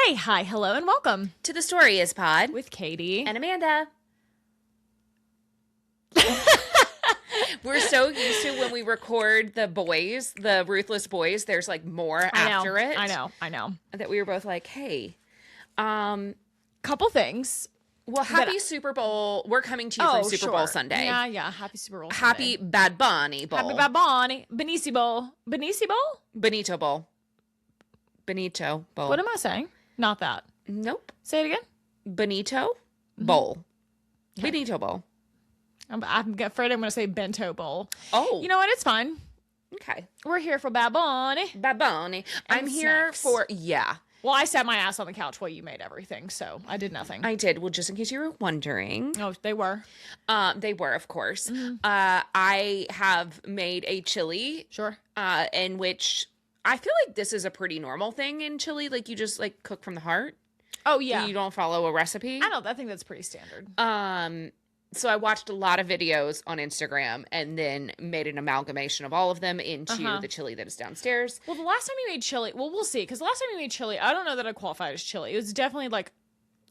Hey, hi, hello, and welcome to the Story Is Pod with Katie and Amanda. We're so used to when we record the boys, the Ruthless Boys, there's like more after it. I know. That we were both like, hey, couple things. Well, happy Super Bowl. We're coming to you from Super Bowl Sunday. Yeah. Happy Super Bowl Sunday. Happy Bad Bunny Bowl. Happy Bad Bunny. Benito Bowl. Benito Bowl. Benito Bowl. What am I saying? Not that. Nope. Say it again. Benito Bowl. Okay. Benito Bowl. I'm afraid I'm going to say Bento Bowl. Oh. You know what? It's fine. Okay. We're here for Bad Bunny. Bad Bunny. I'm here for, Well, I sat my ass on the couch while you made everything, so I did nothing. I did. Well, just in case you were wondering. Oh, they were. They were, of course. Mm-hmm. I have made a chili. Sure. In which I feel like this is a pretty normal thing in chili. Like, you just, like, cook from the heart. Oh, yeah. You don't follow a recipe. I think that's pretty standard. So I watched a lot of videos on Instagram and then made an amalgamation of all of them into the chili that is downstairs. Well, the last time you made chili, we'll see. Because the last time you made chili, I don't know that I qualified as chili. It was definitely like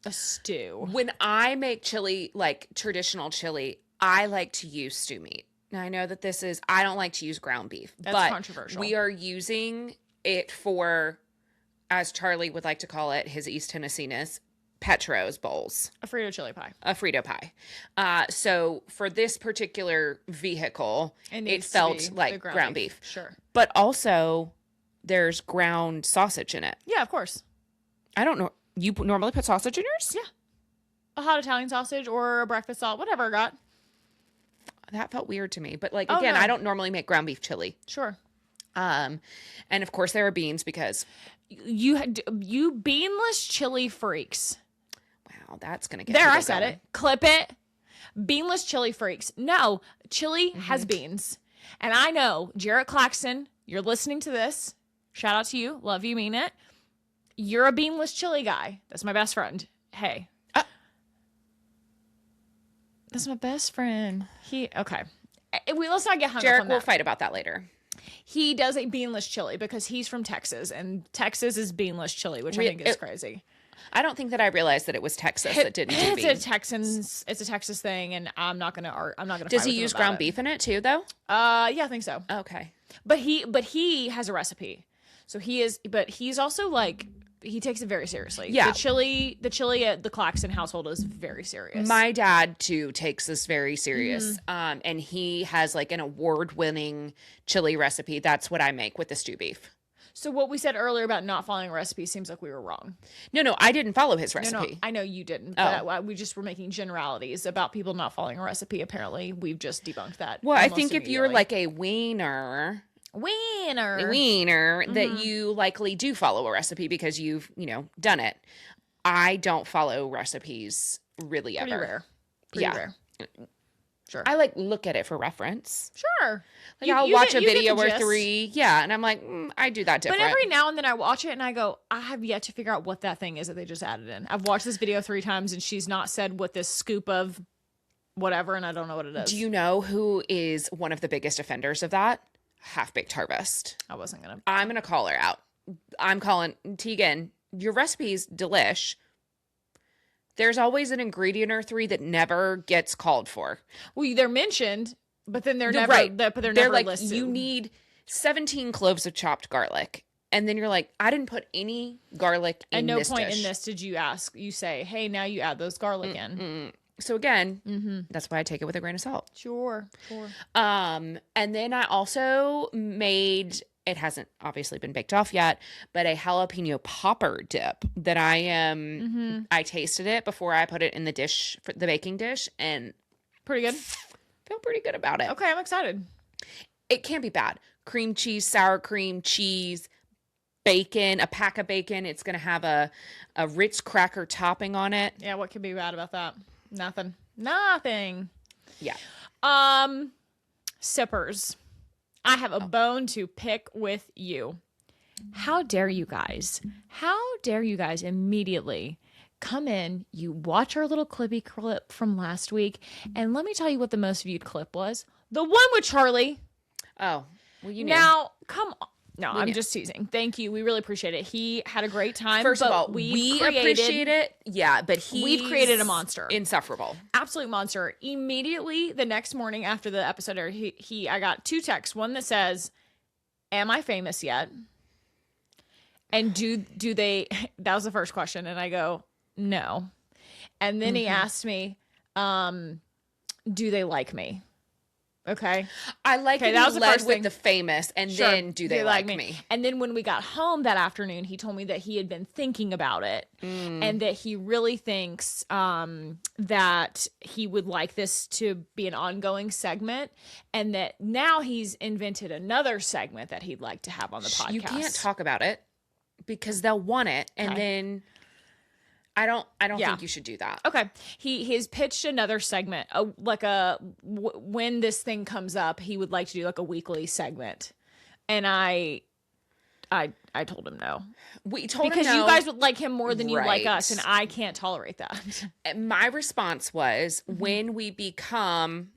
a stew. When I make chili, like traditional chili, I like to use stew meat. Now, I know that I don't like to use ground beef. That's controversial. We are using it for, as Charlie would like to call it, his East Tennessee-ness, Petro's bowls. A Frito chili pie. A Frito pie. So for this particular vehicle, it felt like ground beef. Sure. But also, there's ground sausage in it. Yeah, of course. I don't know. You normally put sausage in yours? Yeah. A hot Italian sausage or a breakfast salt, whatever I got. That felt weird to me. But like, again, no. I don't normally make ground beef chili. Sure. And of course there are beans because you beanless chili freaks. Wow, that's gonna get there. I said it. Clip it. Beanless chili freaks. No, chili has beans, and I know Jarrett Claxton. You're listening to this. Shout out to you. Love you. Mean it. You're a beanless chili guy. That's my best friend. Hey. That's my best friend. Okay. Let's not get hung up on that. We'll fight about that later. He does a beanless chili because he's from Texas, and Texas is beanless chili, which I think is crazy. I don't think that I realized that it was Texas that didn't do beans. It's a Texas thing, and I'm not gonna. Does he use ground beef in it too, though? Yeah, I think so. Okay. But he has a recipe, so he is. But he's also like. He takes it very seriously. Yeah. The chili at the Claxton household is very serious. My dad, too, takes this very serious. And he has like an award-winning chili recipe. That's what I make with the stew beef. So what we said earlier about not following a recipe seems like we were wrong. No, I didn't follow his recipe. No, I know you didn't. But we just were making generalities about people not following a recipe. Apparently, we've just debunked that. Well, I think if you're like a wiener that you likely do follow a recipe because you've done it. I don't follow recipes really ever. Pretty rare. Sure. I look at it for reference. Sure. I'll watch a video or three. Yeah, and I'm like, I do that different. But every now and then I watch it and I go, I have yet to figure out what that thing is that they just added in. I've watched this video 3 times and she's not said what this scoop of whatever, and I don't know what it is. Do you know who is one of the biggest offenders of that? Half-Baked Harvest. I'm going to call her out. I'm calling Tegan, your recipe's delish. There's always an ingredient or 3 that never gets called for. Well, they're mentioned, but then they're never right. But they're never like, listed. You need 17 cloves of chopped garlic. And then you're like, I didn't put any garlic in this dish. At no point in this did you say, hey, now you add those garlic in. So again, that's why I take it with a grain of salt. Sure. And then I also made, it hasn't obviously been baked off yet, but a jalapeno popper dip that I tasted it before I put it in the dish, for the baking dish, and pretty good. Feel pretty good about it. Okay, I'm excited. It can't be bad. Cream cheese, sour cream, cheese, bacon, a pack of bacon. It's going to have a Ritz cracker topping on it. Yeah, what could be bad about that? Nothing. Yeah. Sippers. I have a bone to pick with you. How dare you guys immediately come in, you watch our little clippy clip from last week, and let me tell you what the most viewed clip was. The one with Charlie. Oh, well, you knew. Now, come on. No, I'm just teasing. Thank you. We really appreciate it. He had a great time. First of all, we appreciate it. Yeah, but we've created a monster. Insufferable. Absolute monster. Immediately the next morning after the episode aired, I got 2 texts. One that says, "Am I famous yet?" And do they, that was the first question. And I go, "No." And then he asked me, "Do they like me?" Okay. I like that was the led first with thing. the famous, and then do they like me? And then when we got home that afternoon, he told me that he had been thinking about it and that he really thinks that he would like this to be an ongoing segment, and that now he's invented another segment that he'd like to have on the podcast. You can't talk about it because they'll want it, and then I don't think you should do that. Okay. He has pitched another segment, when this thing comes up, he would like to do like a weekly segment. And I told him no. We told because him no. You guys would like him more than you like us, and I can't tolerate that. And my response was, when we become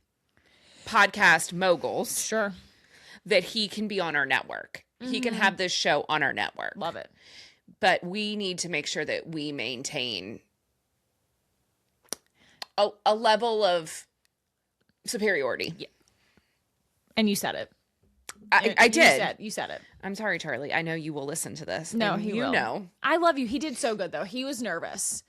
podcast moguls, sure, that he can be on our network. He can have this show on our network. Love it. But we need to make sure that we maintain a level of superiority. Yeah. And you said it. I did. You said it. I'm sorry, Charlie. I know you will listen to this. No, he will. You know. I love you. He did so good, though. He was nervous.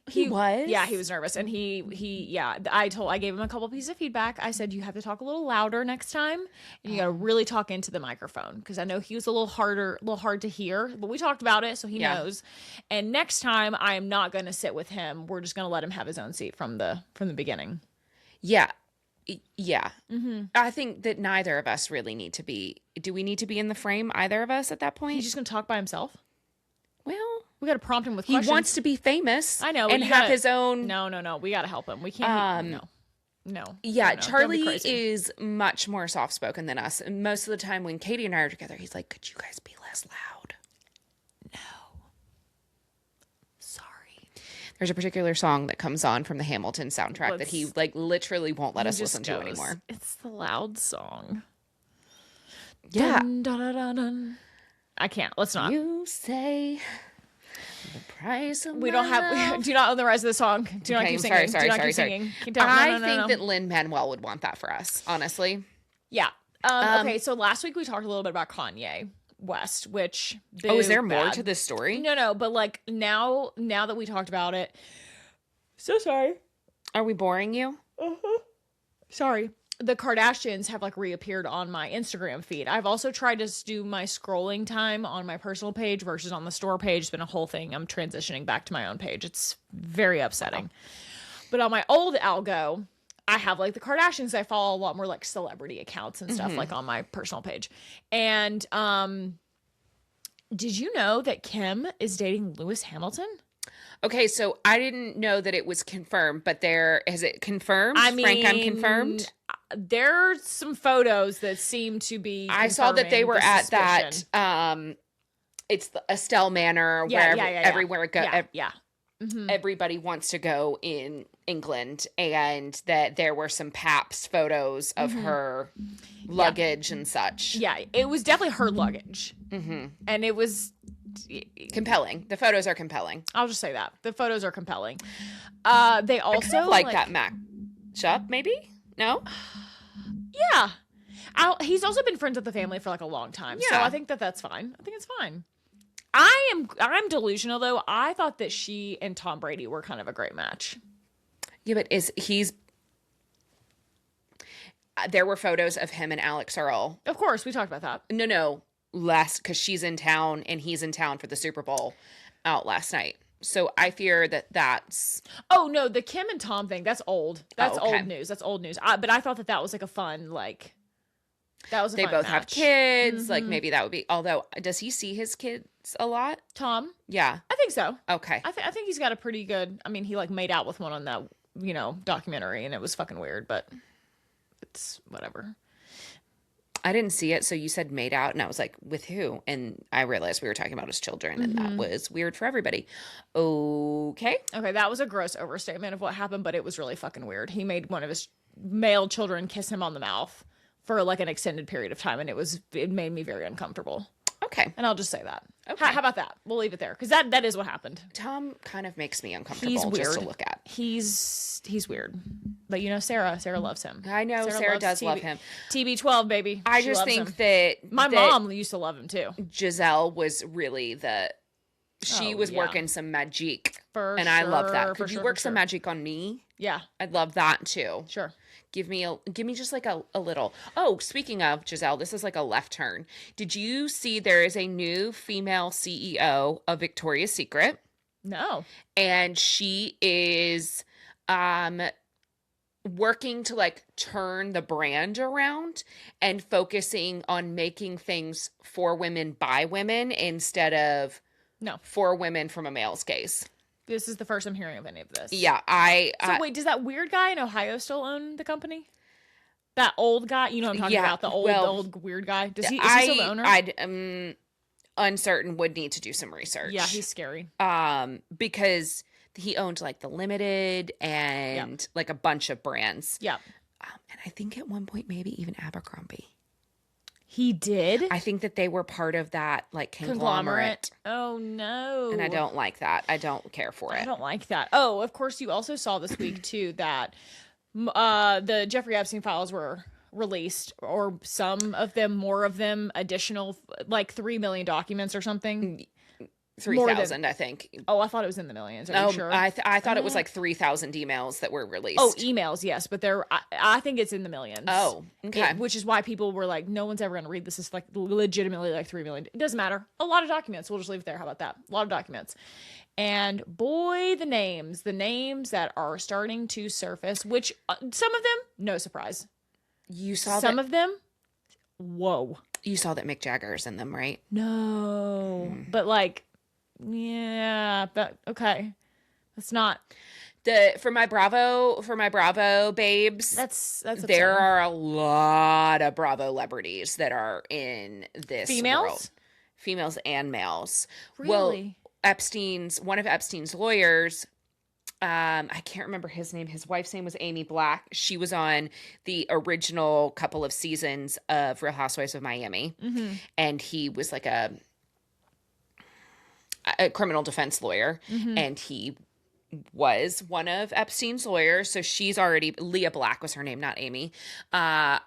He was? Yeah, he was nervous. And I gave him a couple pieces of feedback. I said, you have to talk a little louder next time. And you got to really talk into the microphone. Because I know he was a little hard to hear. But we talked about it, so he knows. And next time, I am not going to sit with him. We're just going to let him have his own seat from the beginning. Yeah. Yeah. I think that neither of us really need to be. Do we need to be in the frame, either of us, at that point? He's just going to talk by himself? Well, we got to prompt him with questions. He wants to be famous. I know. And have his own. No. We got to help him. We can't. No. Yeah, no. Charlie is much more soft spoken than us. And most of the time when Katie and I are together, he's like, "Could you guys be less loud?" No. Sorry. There's a particular song that comes on from the Hamilton soundtrack that he literally won't let us listen to anymore. It's the loud song. Yeah. Dun, dun, dun, dun, dun. I can't. Let's not. You say the price of we don't have. We do not own the rest of the song. Do not keep singing. Sorry. Singing. I think that Lin-Manuel would want that for us, honestly. Yeah. Okay. So last week we talked a little bit about Kanye West, which is there more to this story? No. But like now that we talked about it, so sorry. Are we boring you? Sorry. The Kardashians have like reappeared on my Instagram feed. I've also tried to do my scrolling time on my personal page versus on the store page. It's been a whole thing. I'm transitioning back to my own page. It's very upsetting. But on my old algo, I have like the Kardashians. I follow a lot more like celebrity accounts and stuff like on my personal page. And did you know that Kim is dating Lewis Hamilton? Okay, so I didn't know that it was confirmed, but is it confirmed? I mean, Frank, I'm confirmed. There's some photos that seem to be. I saw that they were at that. It's the Estelle Manor, where everywhere everybody wants to go in England, and that there were some Paps photos of her luggage and such. Yeah, it was definitely her luggage, and it was. Compelling. The photos are compelling. I'll just say that. The photos are compelling. They also like that match-up, maybe? No? Yeah. He's also been friends with the family for like a long time. Yeah. So I think that's fine. I think it's fine. I'm delusional though. I thought that she and Tom Brady were kind of a great match. Yeah, but there were photos of him and Alex Earl. Of course, we talked about that. No. Less because she's in town and he's in town for the Super Bowl out last night. So I fear that's. Oh no, the Kim and Tom thing, that's old. That's old news. That's old news. But I thought that was like a fun that was a they fun both match. have kids. Like maybe that would be. Although, does he see his kids a lot? Tom? Yeah, I think so. Okay, I think he's got a pretty good. I mean, he like made out with one on that documentary, and it was fucking weird, but it's whatever. I didn't see it, so you said made out, and I was like, with who? And I realized we were talking about his children, and that was weird for everybody. Okay, that was a gross overstatement of what happened, but it was really fucking weird. He made one of his male children kiss him on the mouth for like an extended period of time, and it made me very uncomfortable. Okay. And I'll just say that. Okay. How about that? We'll leave it there because that is what happened. Tom kind of makes me uncomfortable He's weird. just to look at. He's weird. But you know, Sarah loves him. I know Sarah does love him. TB12, baby. I She just loves think him. that My mom used to love him too. Giselle was really she was working some magic. And I love that. Could you work some magic on me? Yeah. I'd love that too. Sure. Give me just like a little. Oh, speaking of Giselle, this is like a left turn. Did you see there is a new female CEO of Victoria's Secret? No. And she is working to like turn the brand around and focusing on making things for women by women instead of for women from a male's gaze. This is the first I'm hearing of any of this. Yeah, So wait, does that weird guy in Ohio still own the company? That old guy, you know what I'm talking about, the old weird guy. Is he still the owner? I'm uncertain. Would need to do some research. Yeah, he's scary. Because he owned like the Limited and like a bunch of brands. Yeah, and I think at one point maybe even Abercrombie. He did? I think that they were part of that like conglomerate. Oh no. And I don't like that. I don't care for it. I don't like that. Oh, of course you also saw this week too that the Jeffrey Epstein files were released, or some of them, more of them, additional like 3 million documents or something. 3,000, I think. Oh, I thought it was in the millions. Are you sure? I thought it was like 3,000 emails that were released. Oh, emails, yes, but I think it's in the millions. Oh, okay. Which is why people were like, no one's ever going to read this. It's like legitimately like 3 million. It doesn't matter. A lot of documents. We'll just leave it there. How about that? A lot of documents. And boy, the names that are starting to surface, which some of them, no surprise. You saw some of them. Whoa. You saw that Mick Jagger's in them, right? No, but like, yeah, but okay. That's not for my Bravo babes. That's there are a lot of Bravo celebrities that are in this world. Females and males. Really? Well, one of Epstein's lawyers, I can't remember his name. His wife's name was Amy Black. She was on the original couple of seasons of Real Housewives of Miami. Mm-hmm. And he was like a criminal defense lawyer. Mm-hmm. And he was one of Epstein's lawyers. So she's already, Leah Black was her name, not Amy. I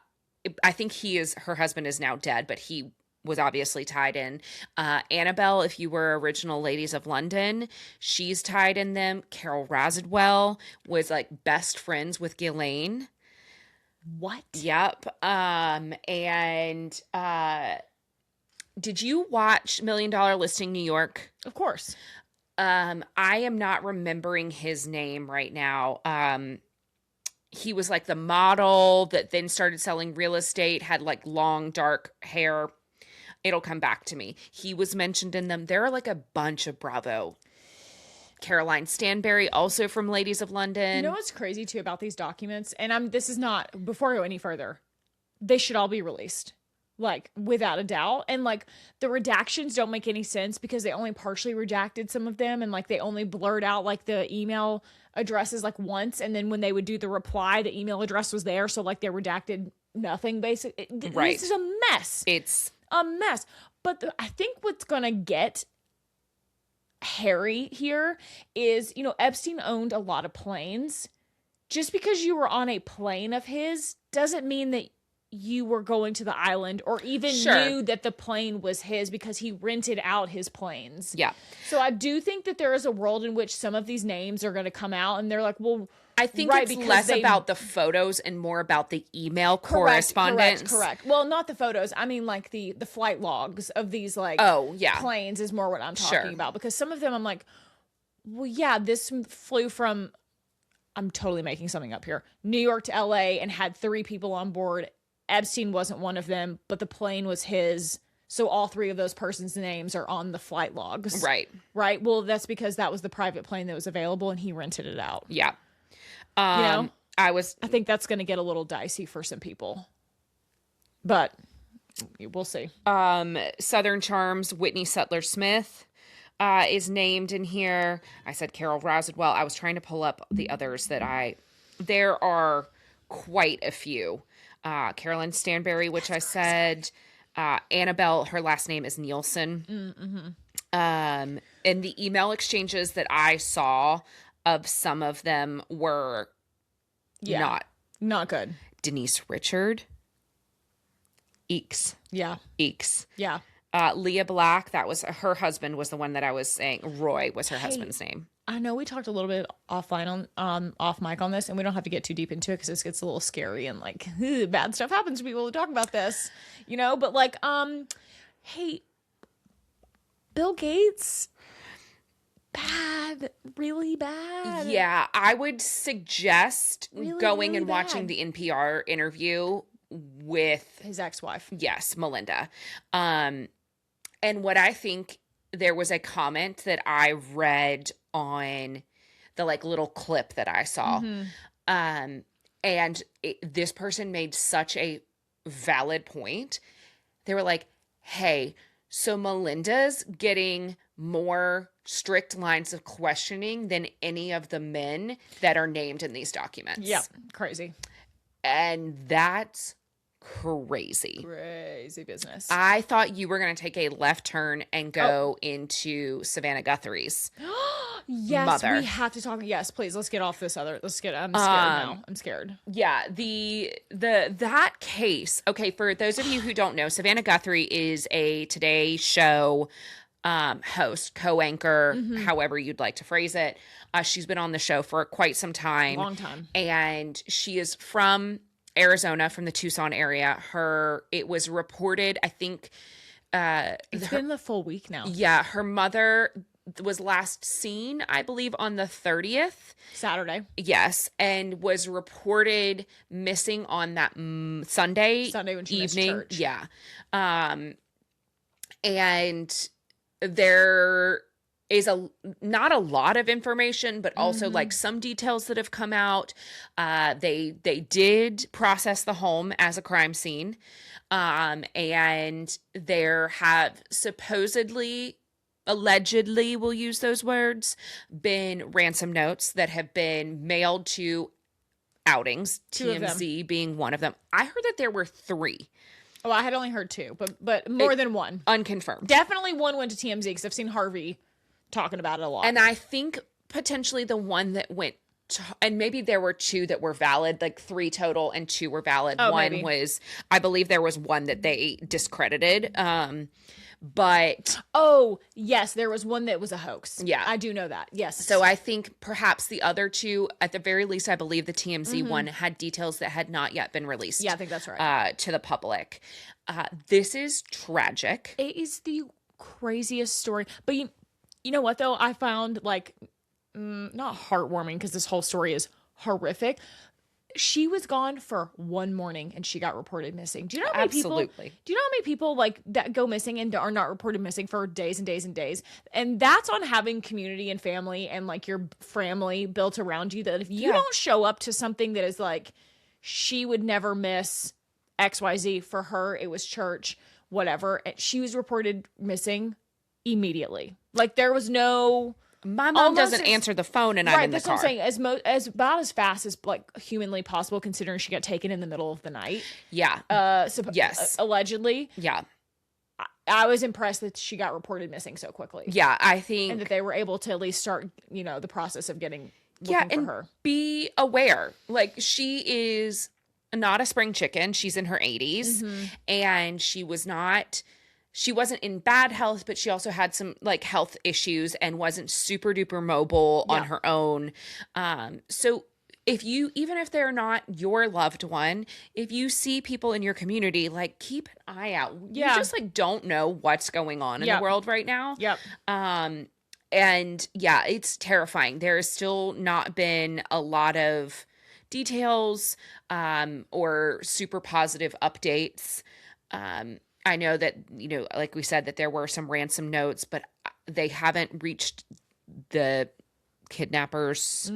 think her husband is now dead, but he was obviously tied in. Annabelle, if you were original Ladies of London, she's tied in them. Carol Rasidwell was like best friends with Ghislaine. What? Yep. Did you watch $1 Million Listing New York? Of course. I am not remembering his name right now. He was like the model that then started selling real estate, had like long dark hair. It'll come back to me. He was mentioned in them. There are like a bunch of Bravo. Caroline Stanberry, also from Ladies of London. You know what's crazy too about these documents? And this is not, before I go any further, they should all be released. Like, without a doubt. And like, the redactions don't make any sense because they only partially redacted some of them. And like, they only blurred out like the email addresses like once. And then when they would do the reply, the email address was there. So like, they redacted nothing basically. Right. This is a mess. It's a mess. But I think what's going to get hairy here is, Epstein owned a lot of planes. Just because you were on a plane of his doesn't mean that you were going to the island or even knew that the plane was his because he rented out his planes. Yeah. So I do think that there is a world in which some of these names are going to come out and they're like, well, I think it's less about the photos and more about the email correspondence. Correct. Well, not the photos. I mean, like the flight logs of these like planes is more what I'm talking about. Because some of them I'm like, well, yeah, this flew from, I'm totally making something up here, New York to LA and had 3 people on board. Epstein wasn't one of them, but the plane was his. So all 3 of those persons' names are on the flight logs. Right. Right. Well, that's because that was the private plane that was available and he rented it out. Yeah. I think that's going to get a little dicey for some people, but we'll see. Southern Charms, Whitney Sutler Smith is named in here. I said Carol Rasidwell. I was trying to pull up the others there are quite a few. Caroline Stanberry, which I said, Annabelle, her last name is Nielsen. And the email exchanges that I saw of some of them were not good. Denise Richard. Eeks. Yeah. Leah Black, that was her husband, was the one that I was saying. Roy was her husband's name. I know we talked a little bit offline on off mic on this, and we don't have to get too deep into it because this gets a little scary and like bad stuff happens to people who talk about this, but like, hey, Bill Gates, really bad. Yeah, I would suggest going and bad. watching the NPR interview with his ex-wife. Yes, Melinda. And what I think, there was a comment that I read on the like little clip that I saw. And this person made such a valid point. They were like, hey, so Melinda's getting more strict lines of questioning than any of the men that are named in these documents. Yep. Crazy. And that's crazy business. I thought you were going to take a left turn and go into Savannah Guthrie's mother. We have to talk. Yes, please. Let's get off this other. I'm scared now. I'm scared. Yeah, that case. Okay, for those of you who don't know, Savannah Guthrie is a Today Show host, co-anchor, however you'd like to phrase it. She's been on the show for quite some time. Long time. And she is from Arizona, from the Tucson area. It was reported, I think, it's been the full week now. Yeah, her mother was last seen, I believe, on the 30th. Saturday. Yes, and was reported missing on that Sunday when she evening. missed church. Yeah. And there is not a lot of information, but also like some details that have come out. They did process the home as a crime scene. And there have allegedly, we'll use those words, been ransom notes that have been mailed to outings, TMZ being one of them. I heard that there were 3. Oh, I had only heard 2, but more than one. Unconfirmed. Definitely one went to TMZ because I've seen Harvey talking about it a lot. And I think potentially the one that went to, and maybe there were 2 that were valid, like 3 total and 2 were valid. Oh, one maybe. was, I believe there was one that they discredited. But oh, yes, there was one that was a hoax. Yeah. I do know that. Yes. So I think perhaps the other 2, at the very least, I believe the TMZ one had details that had not yet been released. Yeah, I think that's right. To the public. This is tragic. It is the craziest story. But you know what, though? I found, like, not heartwarming because this whole story is horrific. She was gone for one morning and she got reported missing. Do you know how many people? Absolutely. Do you know how many people like that go missing and are not reported missing for days and days and days? And that's on having community and family and like your family built around you. That if you don't show up to something that is like, she would never miss XYZ. For her, it was church, whatever. And she was reported missing immediately. Like there was no. My mom doesn't answer the phone and I'm in the car. That's what I'm saying. As about as fast as like humanly possible, considering she got taken in the middle of the night. Yeah. Yes. Allegedly. Yeah. I was impressed that she got reported missing so quickly. Yeah, I think. And that they were able to at least start, the process of looking and for her. Be aware. Like she is not a spring chicken. She's in her 80s and she wasn't in bad health, but she also had some like health issues and wasn't super duper mobile on her own. So even if they're not your loved one, if you see people in your community, like keep an eye out. Yeah. You just like don't know what's going on in the world right now. Yep. And yeah, it's terrifying. There has still not been a lot of details, or super positive updates. I know that, like we said, that there were some ransom notes, but they haven't reached the kidnappers,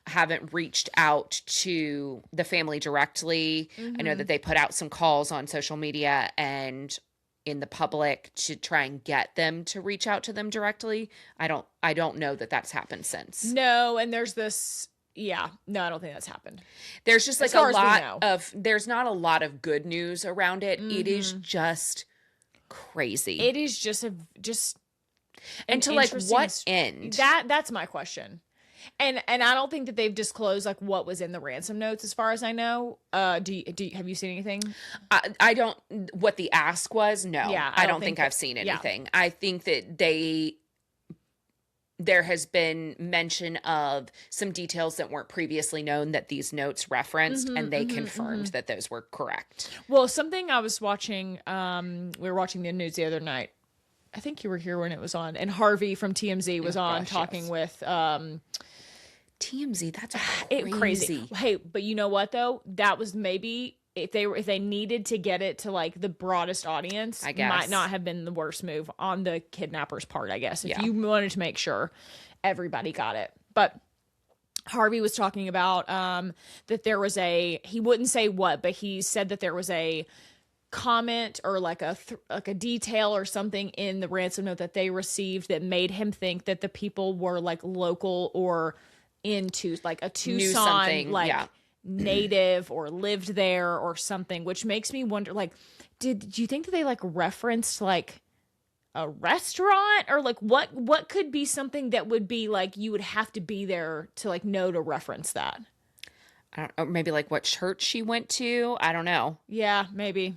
haven't reached out to the family directly. I know that they put out some calls on social media and in the public to try and get them to reach out to them directly. I don't know that that's happened since. No, and there's this Yeah. No, I don't think that's happened. There's just like As far as there's not a lot of good news around it. It is Mm-hmm. just crazy. It is just and to like what end? That's my question. And I don't think that they've disclosed like what was in the ransom notes as far as I know. Have you seen anything? I don't, what the ask was? No. Yeah, I don't think I've seen anything. Yeah. I think that there has been mention of some details that weren't previously known that these notes referenced, and they confirmed that those were correct. Well, something I was watching, we were watching the news the other night. I think you were here when it was on, and Harvey from TMZ was talking with TMZ. That's crazy. Hey, but you know what though? That was maybe if they needed to get it to like the broadest audience, I guess, might not have been the worst move on the kidnapper's part. I guess if you wanted to make sure everybody got it, but Harvey was talking about that there was he wouldn't say what, but he said that there was a comment or like a detail or something in the ransom note that they received that made him think that the people were like local or into like a Tucson native or lived there or something, which makes me wonder, like, did you think that they like referenced like a restaurant or like what could be something that would be like you would have to be there to like know to reference that? I don't know, maybe like what church she went to. I don't know. Yeah, maybe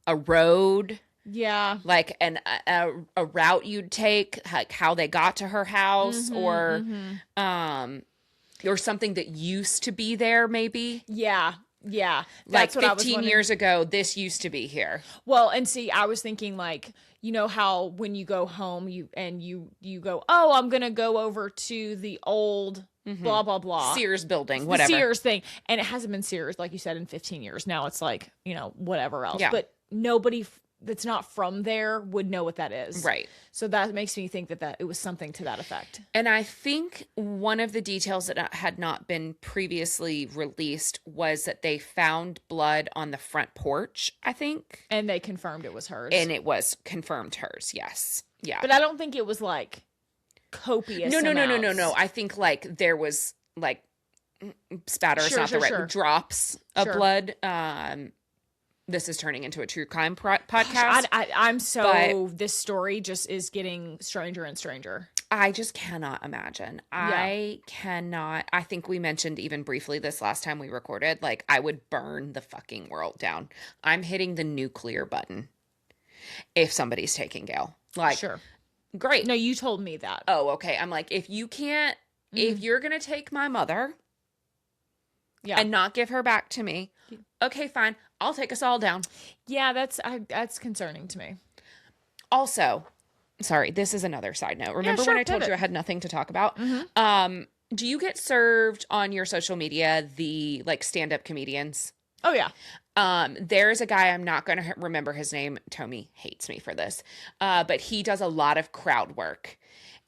a road. Yeah, like a route you'd take, like how they got to her house, or something that used to be there, maybe. Yeah. That's like 15 years ago, this used to be here. Well, and see, I was thinking like, you know how when you go home, you go, oh, I'm going to go over to the old blah, blah, blah. Sears building, whatever. Sears thing. And it hasn't been Sears, like you said, in 15 years. Now it's like, you know, whatever else. Yeah. But nobody that's not from there would know what that is. Right. So that makes me think that it was something to that effect. And I think one of the details that had not been previously released was that they found blood on the front porch, I think. And they confirmed it was hers. And it was confirmed hers, yes. Yeah. But I don't think it was like copious amounts. No. I think like there was like spatter is not the right drops of blood. This is turning into a true crime podcast. This story just is getting stranger and stranger. I just cannot imagine. Yeah. I think we mentioned even briefly this last time we recorded, like I would burn the fucking world down. I'm hitting the nuclear button if somebody's taking Gail. Like, sure. Great. No, you told me that. Oh, okay. I'm like, if you can't, if you're going to take my mother and not give her back to me, okay, fine. I'll take us all down. Yeah, that's concerning to me. Also, sorry, this is another side note. Remember when I told you I had nothing to talk about? Do you get served on your social media the like stand-up comedians? Oh yeah. There's a guy, I'm not going to remember his name. Tommy hates me for this. But he does a lot of crowd work.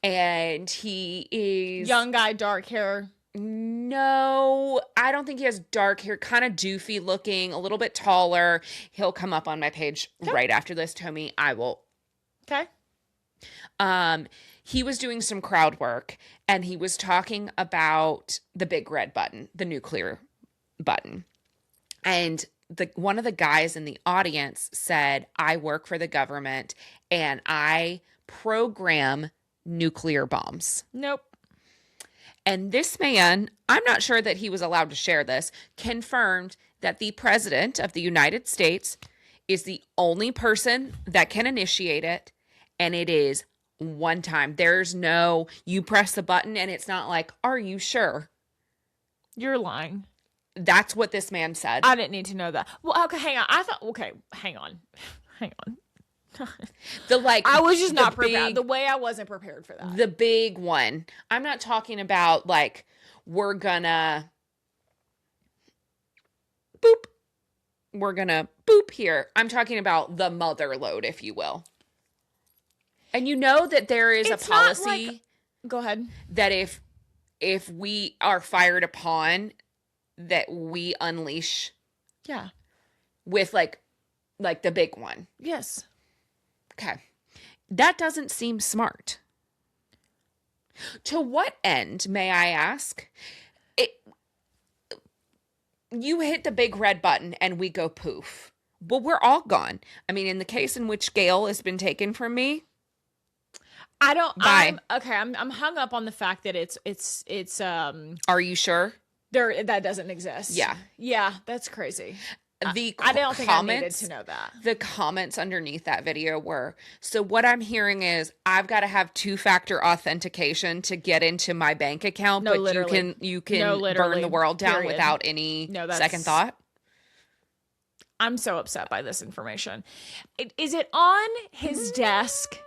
And he is young guy, dark hair. No, I don't think he has dark hair, kind of doofy looking, a little bit taller. He'll come up on my page right after this, Tommy. I will. Okay. He was doing some crowd work and he was talking about the big red button, the nuclear button. And one of the guys in the audience said, I work for the government and I program nuclear bombs. Nope. And this man, I'm not sure that he was allowed to share this, confirmed that the president of the United States is the only person that can initiate it. And it is one time. There's no, you press the button and it's not like, are you sure? You're lying. That's what this man said. I didn't need to know that. Well, okay, hang on. Hang on. I was just not prepared. The way I wasn't prepared for that. The big one. I'm not talking about like we're gonna boop here. I'm talking about the mother load, if you will. And you know that there is a policy. Go ahead. That if we are fired upon, that we unleash. Yeah. With like the big one. Yes. Okay. That doesn't seem smart. To what end, may I ask? you hit the big red button and we go poof. Well, we're all gone. I mean, in the case in which Gail has been taken from me, I don't. Bye. I'm hung up on the fact that it's. Are you sure? That doesn't exist. Yeah. Yeah, that's crazy. I don't think I needed to know that. The comments underneath that video were, so what I'm hearing is I've got to have 2-factor authentication to get into my bank account, No, but literally. you can No, burn literally. the world down Period. without any No, that's- second thought. I'm so upset by this information. Is it on his desk?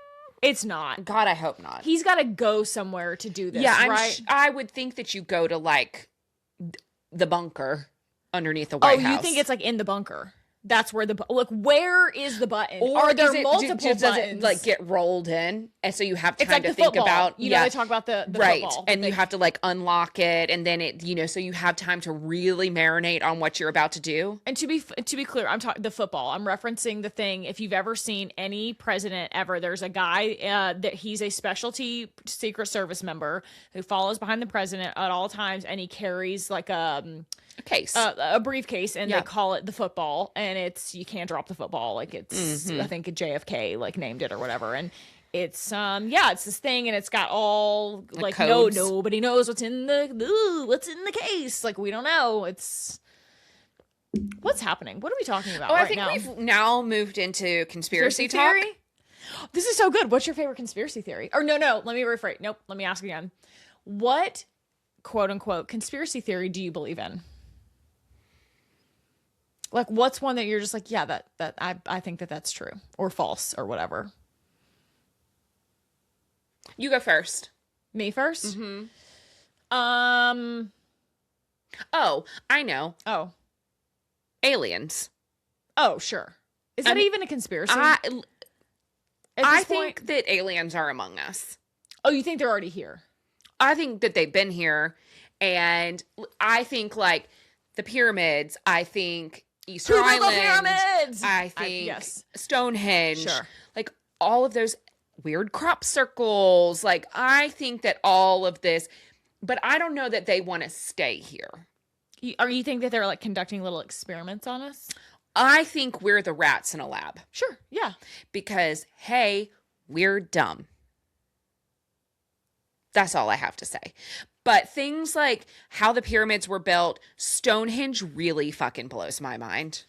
It's not. God, I hope not. He's got to go somewhere to do this, Yeah, right? I would think that you go to like the bunker underneath the White House. You think it's like in the bunker? That's where look. Where is the button? Or Are there is it, multiple does buttons? it like get rolled in, and so you have It's time like to the think football. about You know, they talk about the right, football. and you have to like unlock it, and then it so you have time to really marinate on what you're about to do. And to be clear, I'm talking the football. I'm referencing the thing. If you've ever seen any president ever, there's a guy that he's a specialty Secret Service member who follows behind the president at all times, and he carries like a case, a briefcase, and Yeah. they call it the football, and you can't drop the football. Like it's I think JFK like named it or whatever, and it's it's this thing, and it's got all like codes. nobody knows what's in the case. Like we don't know. What's happening? What are we talking about I right think now? we've now moved into conspiracy talk. theory? This is so good. What's your favorite conspiracy theory? Or no, let me rephrase. Nope, let me ask again. What quote unquote conspiracy theory do you believe in? Like, what's one that you're just like, yeah, that I think that's true or false or whatever? You go first. Me 1st? Mm-hmm. Oh, I know. oh, Aliens. oh, sure. Is that even a conspiracy? I At this think point? that aliens are among us. Oh, you think they're already here? I think that they've been here, and I think like the pyramids. I think Easter Who built the Island. pyramids? I think yes. Stonehenge. Sure. Like all of those weird crop circles. Like I think that all of this, but I don't know that they want to stay here. Or you think that they're like conducting little experiments on us? I think we're the rats in a lab Sure. Yeah. because, hey, we're dumb. That's all I have to say. But things like how the pyramids were built, Stonehenge really fucking blows my mind.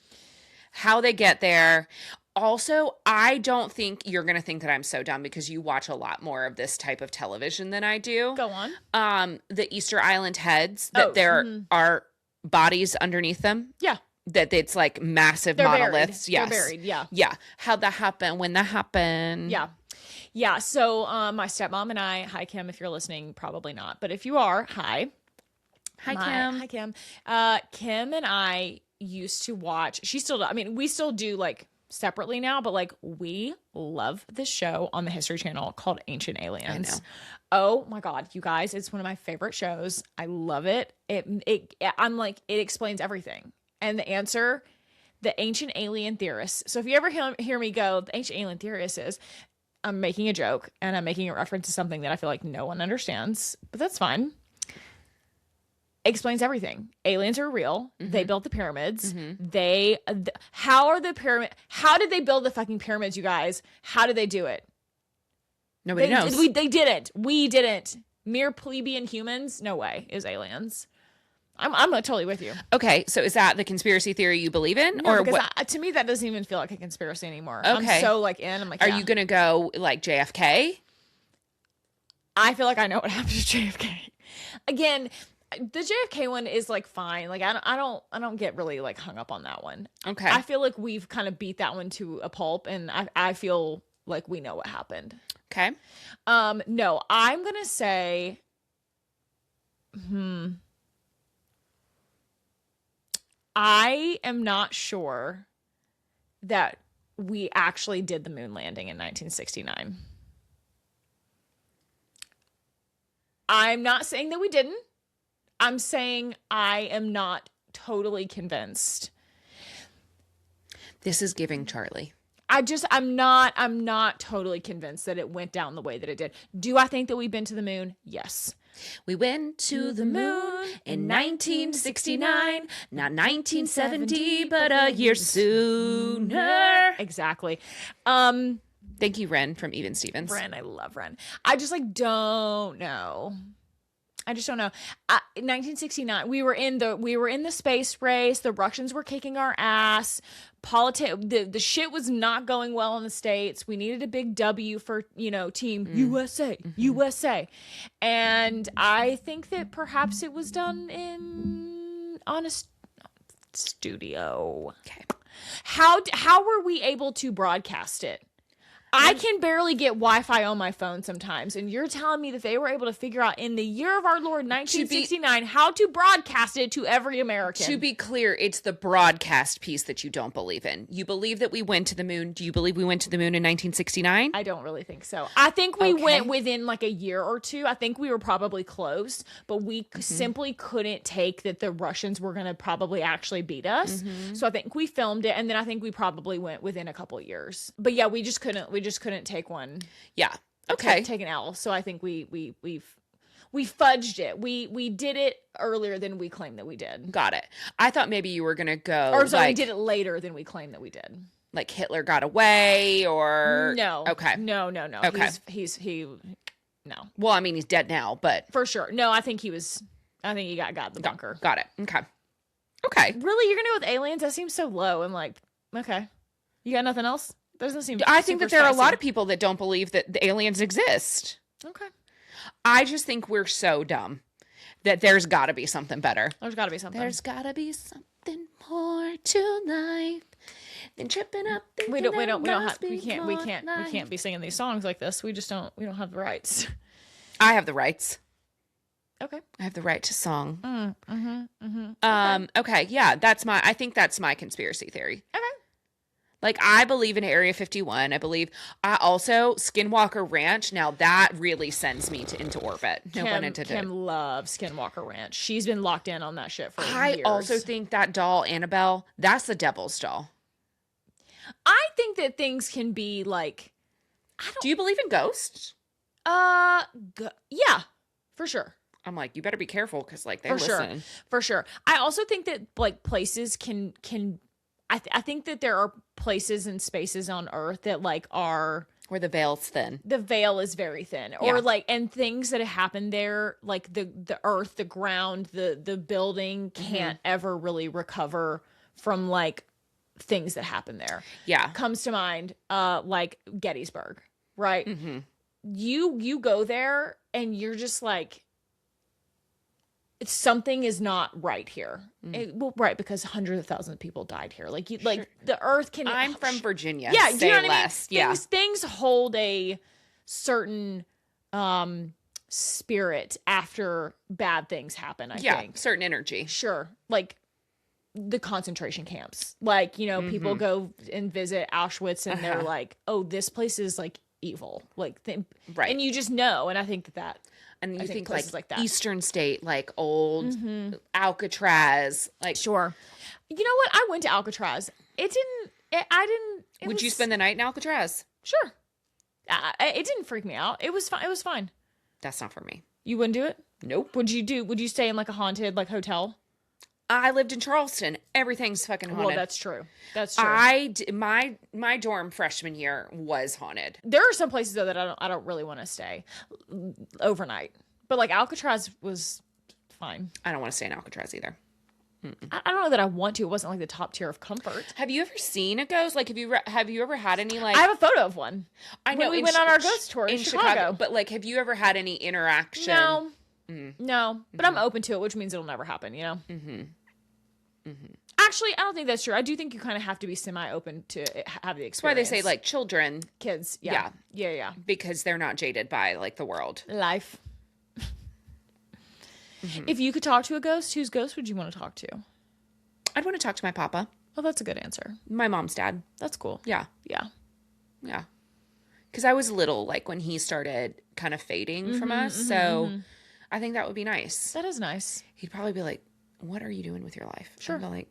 How they get there. Also, I don't think you're going to think that I'm so dumb because you watch a lot more of this type of television than I do. Go on. The Easter Island heads, that there are bodies underneath them. Yeah. That it's like massive They're monoliths. buried. Yes. They're buried. Yeah. Yeah. How'd that happen? When that happened? Yeah. Yeah. So my stepmom and I, hi Kim, if you're listening, probably not. But if you are, hi. Hi, Kim. Hi Kim. Kim and I used to watch, we still do like separately now, but like we love this show on the History Channel called Ancient Aliens. I know. Oh my God, you guys, it's one of my favorite shows. I love it. I'm like, it explains everything. And the answer, the ancient alien theorists. So if you ever hear me go, the ancient alien theorist is, I'm making a joke and I'm making a reference to something that I feel like no one understands, but that's fine. Explains everything. Aliens are real. Mm-hmm. They built the pyramids. Mm-hmm. How did they build the fucking pyramids, you guys? How did they do it? Nobody knows. They didn't. We didn't. Mere plebeian humans? No way. Is aliens. I'm totally with you. Okay, so is that the conspiracy theory you believe in, No, or because what? to me that doesn't even feel like a conspiracy anymore. Okay. I'm so like in. I'm like, Are yeah. you gonna go like JFK? I feel like I know what happened to JFK. Again, the JFK one is like fine. Like I don't get really like hung up on that one. Okay. I feel like we've kind of beat that one to a pulp, and I feel like we know what happened. Okay. No, I'm gonna say, I am not sure that we actually did the moon landing in 1969. I'm not saying that we didn't. I'm saying I am not totally convinced. This is giving Charlie. I'm not totally convinced that it went down the way that it did. Do I think that we've been to the moon? Yes. We went to the moon in 1969, not 1970, but a year sooner. Exactly. Thank you, Ren from Even Stevens. Brynne, I love Brynne. I just like don't know. I just don't know. 1969, we were in the space race. The Russians were kicking our ass. The shit was not going well in the States. We needed a big W for, Team USA, USA. And I think that perhaps it was done on a studio. Okay. How were we able to broadcast it? I can barely get Wi-Fi on my phone sometimes, and you're telling me that they were able to figure out in the year of our Lord 1969 how to broadcast it to every American. To be clear, it's the broadcast piece that you don't believe in. You believe that we went to the moon. Do you believe we went to the moon in 1969? I don't really think so. I think we went within like a year or two. I think we were probably close, but we simply couldn't take that the Russians were going to probably actually beat us. So I think we filmed it, and then I think we probably went within a couple years. But yeah, we just couldn't take one. Yeah. Okay. Take an L. So I think we fudged it. We did it earlier than we claimed that we did. Got it. I thought maybe you were gonna go. Or so we did it later than we claimed that we did. Like Hitler got away, or no. Okay. No. Okay. No. Well, I mean, he's dead now, but for sure. No, I think he got the bunker. Got it. Okay. Really, you're gonna go with aliens? That seems so low. I'm like, okay. You got nothing else? Doesn't seem. I think that there are a lot of people that don't believe that the aliens exist. Okay. I just think we're so dumb that there's got to be something better. There's got to be something. There's got to be something more to life than tripping up. We can't be singing these songs like this. We don't have the rights. I have the rights. Okay. I have the right to song. Okay. Okay. Yeah. I think that's my conspiracy theory. Okay. Like, I believe in Area 51. I also, Skinwalker Ranch. Now, that really sends me into orbit. No pun intended. Kim loves Skinwalker Ranch. She's been locked in on that shit for years. I also think that doll, Annabelle, that's the devil's doll. I think that things can be like, Do you believe in ghosts? Yeah, for sure. I'm like, you better be careful because, like, they listen. For sure. I also think that, like, places can I think that there are places and spaces on Earth that like are where the veil's thin. The veil is very thin, or like, and things that have happened there, like the earth, the ground, the building can't ever really recover from like things that happen there. Yeah, comes to mind, like Gettysburg, right? You go there and you're just like, something is not right here. Right, because hundreds of thousands of people died here. Like like the earth can. I'm from Virginia. Yeah, say do you know what less. I mean? Things hold a certain spirit after bad things happen. I think certain energy. Sure, like the concentration camps. Like people go and visit Auschwitz and they're like, oh, this place is like evil. Like right, and you just know. And I think that. And you think like that. Eastern State, like old Alcatraz, like sure. You know what? I went to Alcatraz. Would you spend the night in Alcatraz? Sure. It didn't freak me out. It was fine. It was fine. That's not for me. You wouldn't do it? Nope. Would you stay in like a haunted like hotel? I lived in Charleston. Everything's fucking haunted. Well, that's true. That's true. My dorm freshman year was haunted. There are some places though that I don't really want to stay overnight. But like Alcatraz was fine. I don't want to stay in Alcatraz either. I don't know that I want to. It wasn't like the top tier of comfort. Have you ever seen a ghost? Like, have you ever had any like? I have a photo of one. I know we went on our ghost tour in Chicago. But like, have you ever had any interaction? No. No, but I'm open to it, which means it'll never happen. Actually, I don't think that's true. I do think you kind of have to be semi-open to have the experience. That's why they say like children, kids. Yeah. Because they're not jaded by like the world, life. If you could talk to a ghost, whose ghost would you want to talk to? I'd want to talk to my papa. Oh, that's a good answer. My mom's dad. That's cool. Yeah. Because I was little, like when he started kind of fading from us, so I think that would be nice. That is nice. He'd probably be like, "What are you doing with your life?" Sure. I'd be like,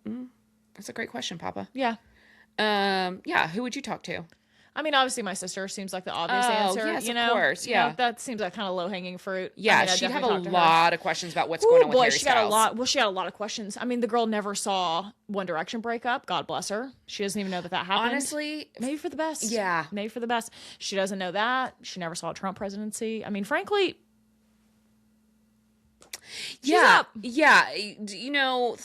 "That's a great question, Papa." Yeah. Yeah. Who would you talk to? I mean, obviously, my sister seems like the obvious answer. Yes, you of know? course. You Yeah. know, that seems like kind of low-hanging fruit. Yeah, I mean, I'd she'd have definitely a talk to her. lot of questions about what's going on with Harry She got Styles. a lot. Well, she had a lot of questions. I mean, the girl never saw One Direction break up. God bless her. She doesn't even know that happened. Honestly, maybe for the best. Yeah. Maybe for the best. She doesn't know that. She never saw a Trump presidency. I mean, frankly, she's up. Yeah. You know,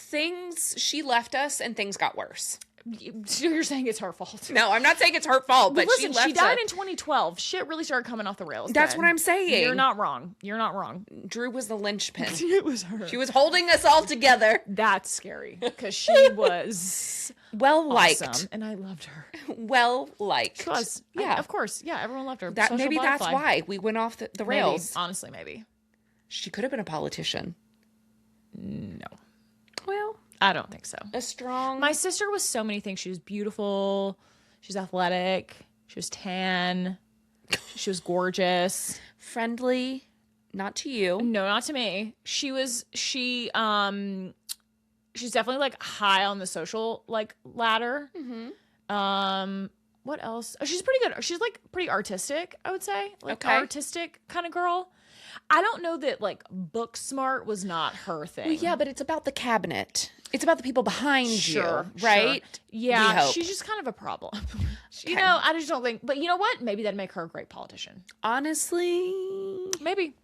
she left us and things got worse. You're saying it's her fault. No, I'm not saying it's her fault, but listen, she left she died us. in 2012. Shit really started coming off the rails. That's then. what I'm saying. You're not wrong. You're not wrong. Drew was the linchpin. It was her. She was holding us all together. That's scary because she was Well liked. awesome, and I loved her. Well liked. She was. Yeah. Of course. Yeah, everyone loved her. That Social maybe butterfly. that's why we went off the rails. Maybe. Honestly, maybe. She could have been a politician. No. Well, I don't think so. a strong. My sister was so many things. She was beautiful. She was athletic. She was tan. She was gorgeous. friendly. Not to you. No, not to me. She's definitely like high on the social like ladder. Mm-hmm. What else? Oh, she's pretty good. She's like pretty artistic, I would say. Like Okay. artistic kind of girl. I don't know that like book smart was not her thing. Well, yeah, but it's about the cabinet. It's about the people behind Sure, you, right? sure. Yeah, We hope. she's just kind of a problem. You Okay. know, I just don't think. But you know what? Maybe that'd make her a great politician. Honestly, Maybe.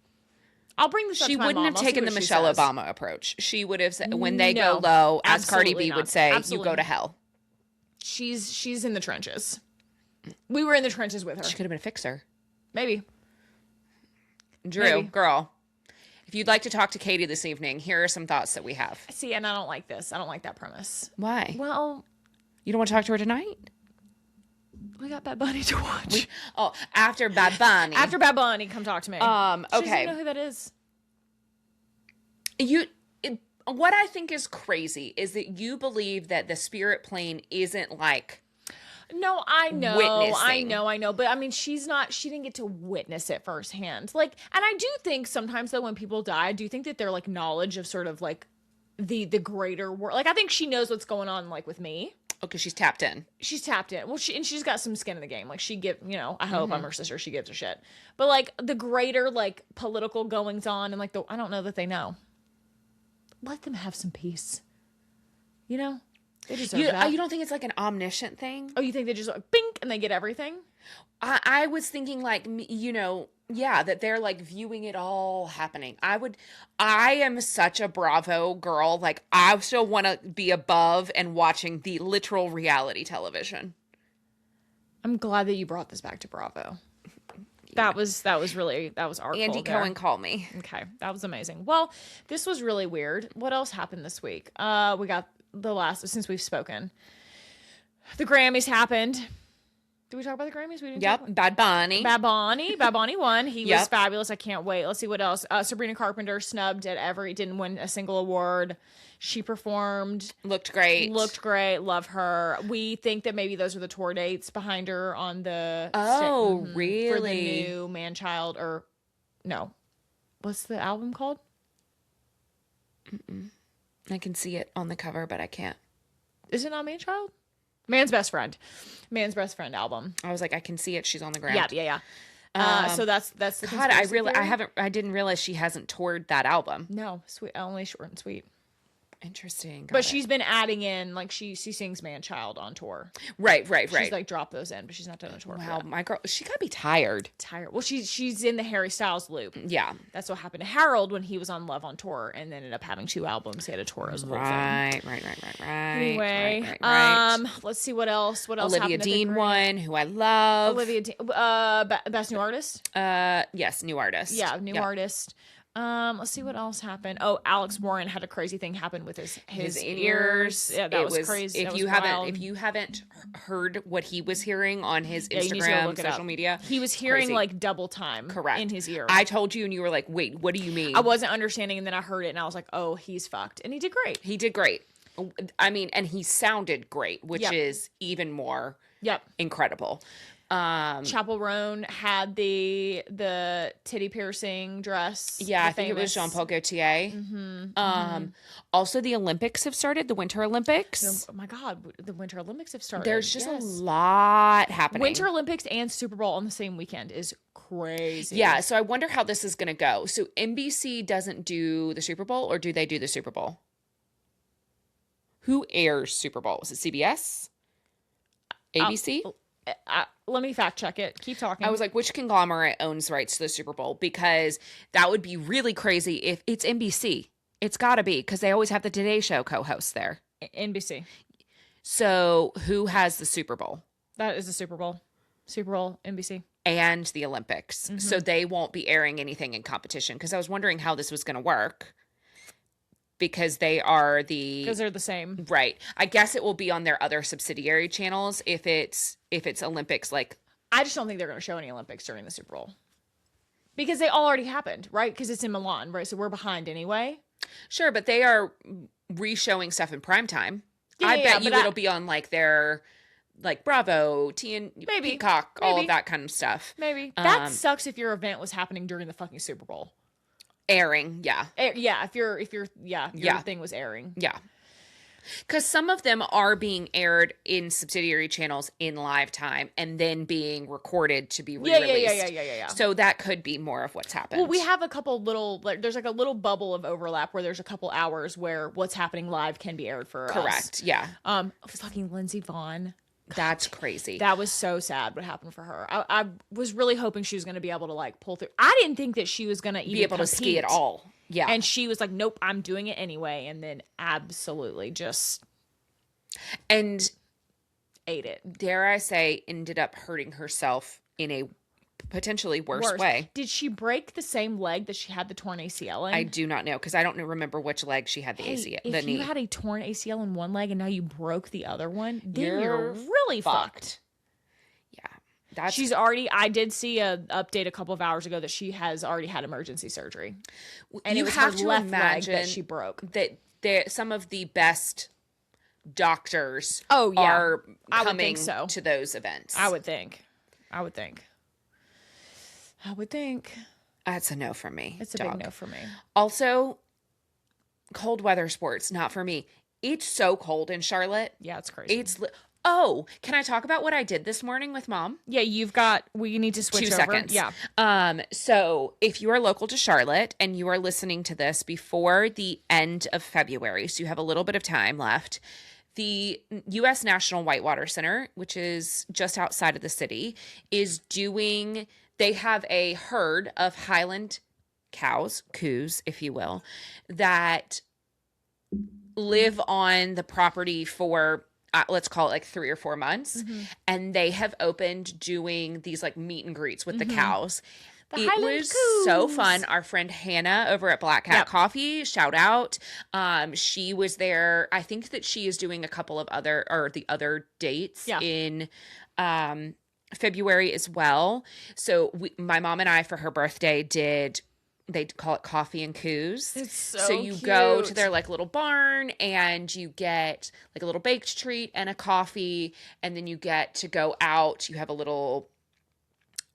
I'll bring this up she to my wouldn't mom. have I'll see taken what the she Michelle says. Obama approach. She would have said, when they No, go low, as Cardi absolutely B not. would say, Absolutely you go to not. hell. She's in the trenches. We were in the trenches with her. She could have been a fixer. Maybe. Drew, Maybe. girl, if you'd like to talk to Katie this evening, here are some thoughts that we have. See, and I don't like this. I don't like that premise. Why? Well, You don't want to talk to her tonight? we got Bad Bunny to watch. Oh, after Bad Bunny. After Bad Bunny, come talk to me. She doesn't Okay. know who that is. What I think is crazy is that you believe that the spirit plane isn't like No, I know. Witnessing. I know. But I mean, she didn't get to witness it firsthand. Like, and I do think sometimes though when people die, I do think that their like knowledge of sort of like the greater world. Like, I think she knows what's going on like with me. okay, she's tapped in. She's tapped in. Well, she's got some skin in the game. Like I hope Mm-hmm. I'm her sister. She gives a shit. But like the greater like political goings on and like I don't know that they know. Let them have some peace. You know, they deserve that. You don't think it's like an omniscient thing? Oh, you think they just like bink and they get everything? I was thinking like, you know, yeah, that they're like viewing it all happening. I am such a Bravo girl. Like I still want to be above and watching the literal reality television. I'm glad that you brought this back to Bravo. That was artful. Andy there. Cohen, call me. Okay, that was amazing. Well, this was really weird. What else happened this week? We got since we've spoken. The Grammys happened. Did we talk about the Grammys? We didn't. talk Yep, Bad Bunny. Bad Bunny won. He was Yep. fabulous. I can't wait. Let's see what else. Sabrina Carpenter snubbed didn't win a single award. She performed. Looked great. Looked great. Love her. We think that maybe those are the tour dates behind her on the. Oh, For the really? new Man-Child or no. What's the album called? I can see it on the cover, but I can't. Is it not Man-Child? Man's Best Friend. Man's Best Friend album. I was like, I can see it. She's on the ground. Yeah. So that's the God, conspiracy theory. I didn't realize she hasn't toured that album. No, sweet, only short and sweet. Interesting. Got But it. she's been adding in like she sings Man-Child on tour. right. She's like dropped those in, but she's not done a tour. for Wow, that. my girl, she gotta be tired. Tired. Well, she's in the Harry Styles loop. Yeah. That's what happened to Harold when he was on Love on Tour and then ended up having 2 albums. He had a tour as a whole thing. Right. Anyway, right. let's see what else. What else? Olivia happened at the Dean Grammys? won, who I love. Olivia Dean, best new artist. Yes, new artist. Yeah, new Yep. artist. Let's see what else happened. Oh, Alex Warren had a crazy thing happen with his ears. Yeah, that It was crazy. If That was you wild. haven't heard what he was hearing on his Yeah, you need to go Instagram, look it up. social media, He was hearing crazy. like double time Correct. in his ear. I told you, and you were like, "Wait, what do you mean?" I wasn't understanding, and then I heard it, and I was like, "Oh, he's fucked," and he did great. He did great. I mean, and he sounded great, which Yep. is even more Yep. Incredible. Chapel Roan had the titty piercing dress. Yeah, I think it was Jean-Paul Gaultier. Also, the Olympics have started, the Winter Olympics. Oh my God, the Winter Olympics have started. There's just a lot happening. Winter Olympics and Super Bowl on the same weekend is crazy. Yeah, so I wonder how this is going to go. So NBC doesn't do the Super Bowl, or do they do the Super Bowl? Who airs Super Bowl? Is it CBS? ABC? Let me fact check it. Keep talking. I was like, which conglomerate owns rights to the Super Bowl? Because that would be really crazy if it's NBC. It's got to be, because they always have the Today Show co-host there. NBC. So who has the Super Bowl? That is the Super Bowl. Super Bowl, NBC. And the Olympics. So they won't be airing anything in competition, because I was wondering how this was going to work. Because they are because they're the same. Right. I guess it will be on their other subsidiary channels if it's Olympics. Like, I just don't think they're going to show any Olympics during the Super Bowl. Because they already happened, right? Because it's in Milan, right? So we're behind anyway. Sure, but they are re-showing stuff in primetime. I bet you it'll be on like their like Bravo, maybe Peacock, all of that kind of stuff. Maybe. That sucks if your event was happening during the fucking Super Bowl. Airing, yeah. Yeah, if your thing was airing. Yeah. Because some of them are being aired in subsidiary channels in live time and then being recorded to be re-released. Yeah. So that could be more of what's happened. Well, we have a couple little, there's like a little bubble of overlap where there's a couple hours where what's happening live can be aired for us. Correct, yeah. Fucking Lindsey Vonn. That's crazy. That was so sad what happened for her. I was really hoping she was going to be able to like pull through. I didn't think that she was going to be able to ski at all. Yeah. And she was like, nope, I'm doing it anyway. And then absolutely just and ate it. Dare I say, ended up hurting herself in a potentially worse way. Did she break the same leg that she had the torn ACL in? I do not know, because I don't remember which leg she had the ACL. If you had a torn ACL in one leg and now you broke the other one, then you're really fucked. Yeah. She's already, I did see a update a couple of hours ago that she has already had emergency surgery. And it was her left leg that she broke. That some of the best doctors are coming to those events. I would think. That's a no for me. It's a big no for me. Also, cold weather sports, not for me. It's so cold in Charlotte. Yeah, it's crazy. Can I talk about what I did this morning with Mom? Yeah, you need to switch 2 over. seconds. Yeah. So if you are local to Charlotte and you are listening to this before the end of February, so you have a little bit of time left, the U.S. National Whitewater Center, which is just outside of the city, they have a herd of Highland cows, if you will, that live on the property for, let's call it like 3 or 4 months. Mm-hmm. And they have opened doing these like meet and greets with the cows. It was so fun. Our friend Hannah over at Black Cat Coffee, shout out. She was there. I think that she is doing a couple of the other dates in February as well. So my mom and I, for her birthday, they call it coffee and coos. It's so you cute. Go to their like little barn and you get like a little baked treat and a coffee, and then you get to go out. You have a little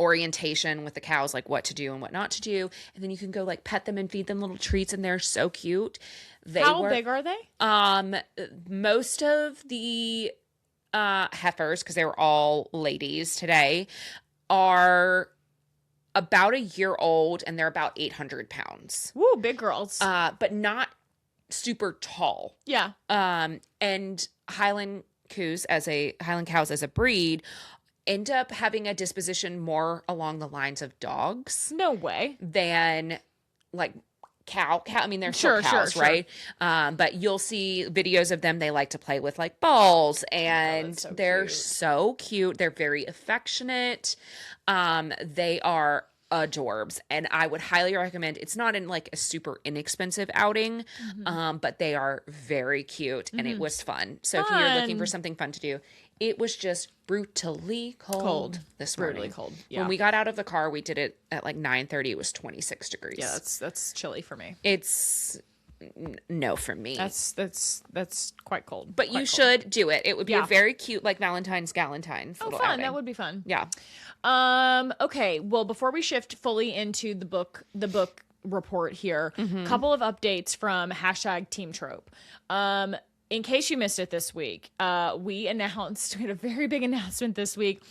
orientation with the cows, like what to do and what not to do, and then you can go like pet them and feed them little treats, and they're so cute. How big are they? Most of the heifers, because they were all ladies today, are about a year old, and they're about 800 pounds. Woo, big girls. But not super tall. Yeah. And Highland cows as a breed end up having a disposition more along the lines of dogs. No way. Than like cow. I mean, they're still cows, right? But you'll see videos of them. They like to play with like balls, and they're so cute. They're very affectionate. They are adorbs, and I would highly recommend. It's not in like a super inexpensive outing, but they are very cute, and it was fun. So if you're looking for something fun to do, it was just brutally cold this morning. Brutally cold. Yeah. When we got out of the car, we did it at like 9:30. It was 26 degrees. Yeah, that's chilly for me. It's no from me. That's quite cold. But quite you cold. should do it. It would be a very cute, like, Valentine's Galentine's. Oh, little fun. outing. That would be fun. Yeah. Okay. Well, before we shift fully into the book report here, a couple of updates from #TeamTrope. In case you missed it this week, we had a very big announcement this week.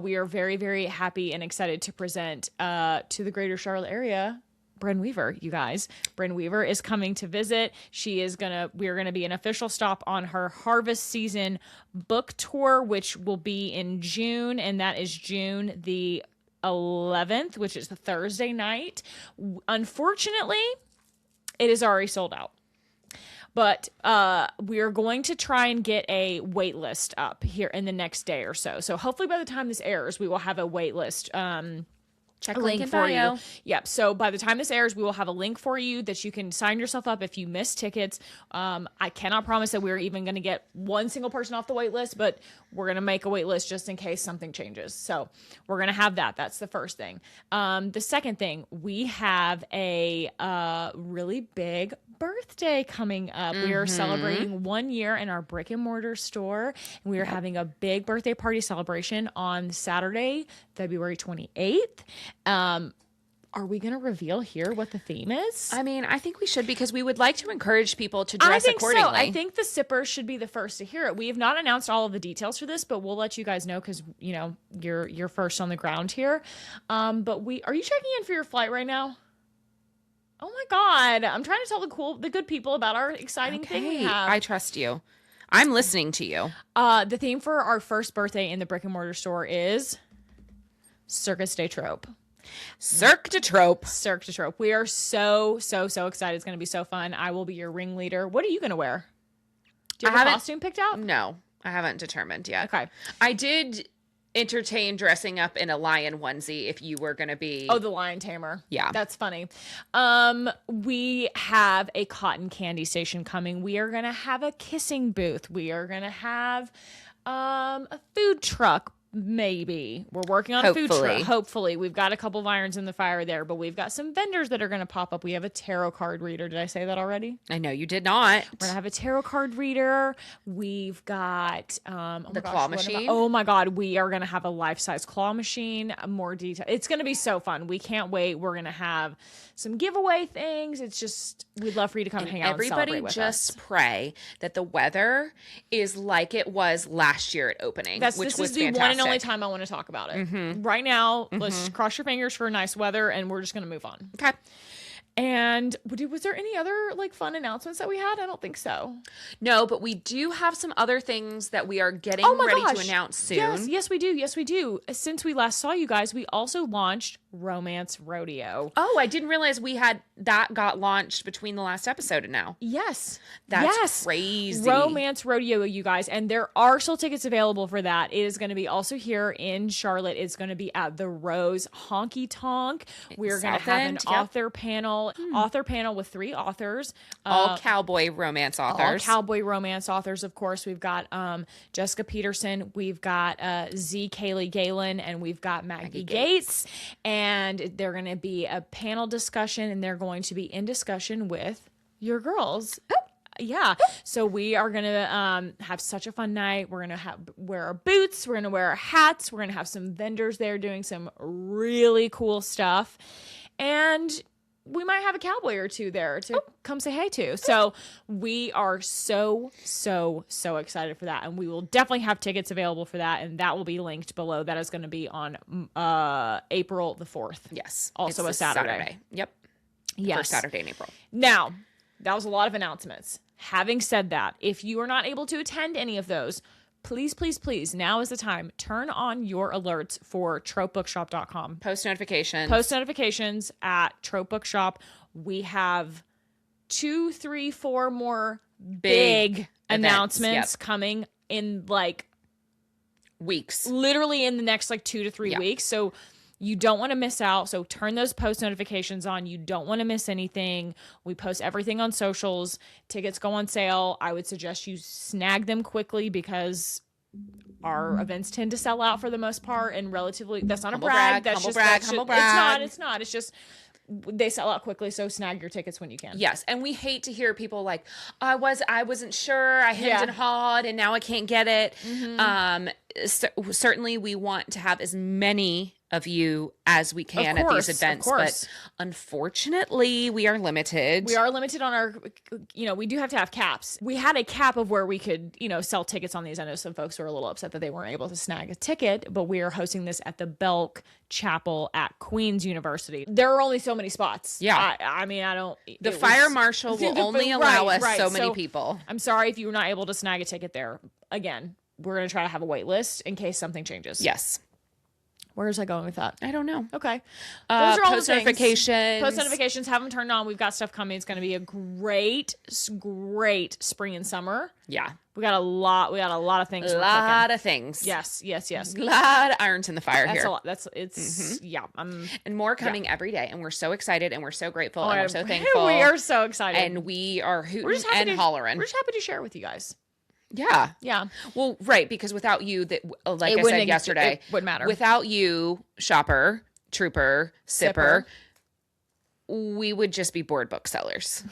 We are very, very happy and excited to present to the greater Charlotte area Brynne Weaver, you guys. Brynne Weaver is coming to visit. We're gonna be an official stop on her harvest season book tour, which will be in June, and that is June the 11th, which is the Thursday night. Unfortunately, it is already sold out. But we are going to try and get a wait list up here in the next day or so. So hopefully by the time this airs, we will have a wait list check link in for bio. you. Yep. So by the time this airs, we will have a link for you that you can sign yourself up if you miss tickets. I cannot promise that we're even going to get one single person off the wait list, but we're going to make a wait list just in case something changes. So we're going to have that. That's the first thing. The second thing, we have a really big birthday coming up. We are celebrating 1 year in our brick and mortar store, and we are having a big birthday party celebration on Saturday, February 28th. Are we going to reveal here what the theme is? I mean, I think we should, because we would like to encourage people to dress accordingly. So. I think the sippers should be the first to hear it. We have not announced all of the details for this, but we'll let you guys know because, you know, you're first on the ground here. But are you checking in for your flight right now? Oh my God. I'm trying to tell the good people about our exciting thing we have. I trust you. I'm listening to you. The theme for our first birthday in the brick and mortar store is Circus de Trope. Cirque de Trope. Cirque de Trope. We are so excited. It's going to be so fun. I will be your ringleader. What are you going to wear? Do you have a costume picked out? No, I haven't determined yet. Okay. I did entertain dressing up in a lion onesie if you were going to be... Oh, the lion tamer. Yeah. That's funny. We have a cotton candy station coming. We are going to have a kissing booth. We are going to have a food truck. Maybe we're working on a food truck. Hopefully, we've got a couple of irons in the fire there, but we've got some vendors that are going to pop up. We have a tarot card reader. Did I say that already? I know you did not. We're going to have a tarot card reader. We've got the claw machine. Oh my God, we are going to have a life-size claw machine. More detail. It's going to be so fun. We can't wait. We're going to have some giveaway things. It's just, we'd love for you to come hang out and celebrate with us. Everybody just pray that the weather is like it was last year at opening, which was fantastic. This is the one and only time I want to talk about it. Right now, let's cross your fingers for nice weather, and we're just going to move on. Okay. And was there any other like fun announcements that we had? I don't think so. No, but we do have some other things that we are getting ready to announce soon. Yes, we do. Yes, we do. Since we last saw you guys, we also launched Romance Rodeo. Oh, I didn't realize that got launched between the last episode and now. Yes. That's crazy. Romance Rodeo, you guys. And there are still tickets available for that. It is going to be also here in Charlotte. It's going to be at the Rose Honky Tonk. We're going to have an author panel with 3 authors. All cowboy romance authors. Of course. We've got Jessica Peterson. We've got Z. Kaylee Galen. And we've got Maggie Gates. And they're going to be a panel discussion, and they're going to be in discussion with your girls. Yeah. So we are going to have such a fun night. We're going to wear our boots. We're going to wear our hats. We're going to have some vendors there doing some really cool stuff. And we might have a cowboy or two there to come say hey to. So we are so excited for that. And we will definitely have tickets available for that. And that will be linked below. That is going to be on April the 4th. Yes. Also a Saturday. Yep. Yes. First Saturday in April. Now, that was a lot of announcements. Having said that, if you are not able to attend any of those, please, now is the time. Turn on your alerts for tropebookshop.com. Post notifications at Trope Bookshop. We have 2, 3, 4 more big announcements coming in like weeks. Literally in the next like 2 to 3 weeks. So you don't want to miss out. So turn those post notifications on. You don't want to miss anything. We post everything on socials. Tickets go on sale. I would suggest you snag them quickly because our events tend to sell out for the most part, and relatively, that's not a brag. That's just, humble brag. It's not. It's just they sell out quickly, so snag your tickets when you can. Yes, and we hate to hear people like, I wasn't sure, I hemmed and hawed, and now I can't get it. Certainly we want to have as many of you as we can at these events, but unfortunately we are limited. We are limited on our, we do have to have caps. We had a cap of where we could, sell tickets on these. I know some folks were a little upset that they weren't able to snag a ticket, but we are hosting this at the Belk Chapel at Queen's University. There are only so many spots. Yeah. I don't. The fire marshal will only allow us so many people. I'm sorry if you were not able to snag a ticket there. Again, we're going to try to have a wait list in case something changes. Yes. Where was I going with that? I don't know. Okay. Those are all post notifications. Post notifications. Have them turned on. We've got stuff coming. It's going to be a great spring and summer. Yeah. We got a lot of things. A lot of things. Yes. A lot of irons in the fire here. That's a lot. Yeah. And more coming every day. And we're so excited and we're so grateful and we're so thankful. We are so excited. And we are hooting and hollering. We're just happy to share with you guys. Yeah. Yeah. Well, right. Because without you, like I said yesterday, it wouldn't matter. Without you, shopper, trooper, sipper, we would just be bored booksellers.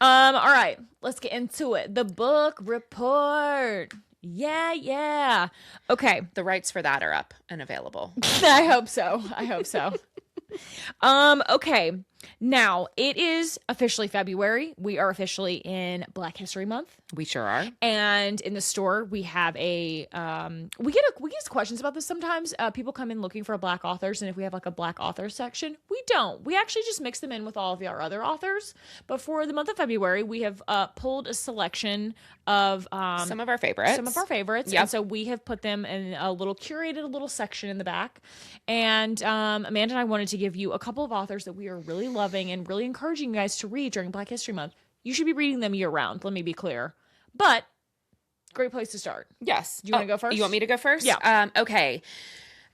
All right. Let's get into it. The book report. Yeah. Okay. The rights for that are up and available. I hope so. Okay. Now, it is officially February. We are officially in Black History Month. We sure are. And in the store, we have we get questions about this sometimes. People come in looking for Black authors, and if we have like a Black author section, we don't. We actually just mix them in with all of our other authors. But for the month of February, we have pulled a selection of some of our favorites. Yep. And so we have put them in a little section in the back. And Amanda and I wanted to give you a couple of authors that we are really loving and really encouraging you guys to read during Black History Month. You should be reading them year round, let me be clear. But great place to start. Yes. Do you want to go first? You want me to go first? Yeah. Okay.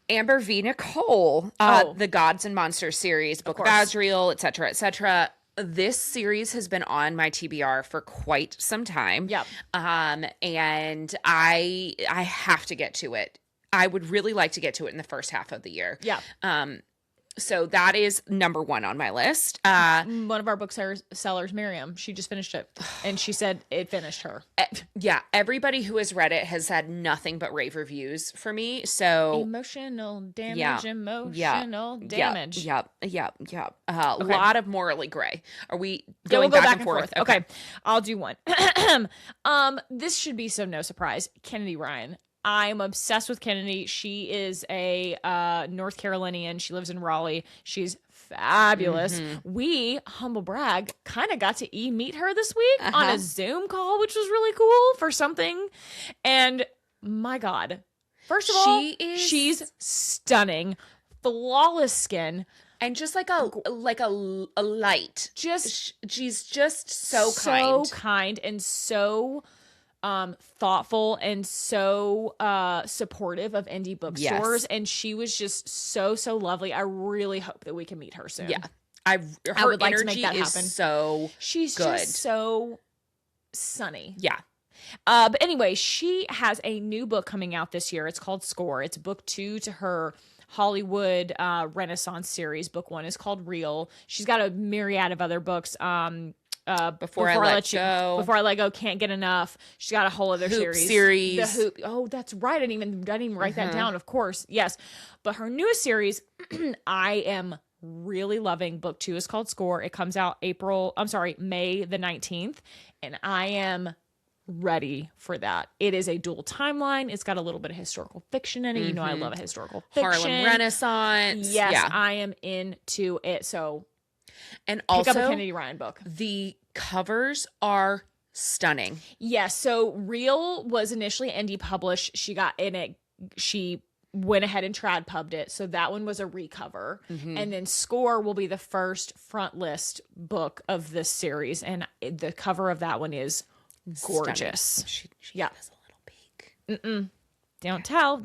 Amber V. Nicole, the Gods and Monsters series, Book of Ariel, etc., etc. This series has been on my TBR for quite some time. Yep. And I have to get to it. I would really like to get to it in the first half of the year. Yeah. So that is number one on my list. One of our booksellers, Miriam, she just finished it, and she said it finished her. Yeah, everybody who has read it has had nothing but rave reviews for me. So emotional damage, damage. Yep. A lot of morally gray. Are we going back and forth? Okay, I'll do one. This should be no surprise. Kennedy Ryan. I'm obsessed with Kennedy. She is a North Carolinian. She lives in Raleigh. She's fabulous. We, humble brag, kind of got to meet her this week on a Zoom call, which was really cool for something. And my God, first of all, she's stunning, flawless skin. And just like a light. She's just so kind and so thoughtful and so supportive of indie bookstores. Yes. And she was just so lovely. I really hope that we can meet her soon. Yeah. I would like to make that happen. She's good. Just so sunny. Yeah. But anyway, she has a new book coming out this year. It's called Score. It's book 2 to her Hollywood Renaissance series. Book 1 is called Real. She's got a myriad of other books. Before I Let Go, Can't Get Enough. She's got a whole other series. The Hoop. Oh, that's right. I didn't even write that down. Of course, yes. But her newest series, I am really loving. Book 2 is called Score. It comes out May the 19th, and I am ready for that. It is a dual timeline. It's got a little bit of historical fiction in it. You know, I love a historical fiction. Harlem Renaissance. Yes, yeah. I am into it. So. And also, pick up a Kennedy Ryan book. The covers are stunning. Yes. So Real was initially indie published. She went ahead and trad pubbed it. So that one was a recover. And then Score will be the first front list book of this series. And the cover of that one is gorgeous. She has a little peek. Don't tell.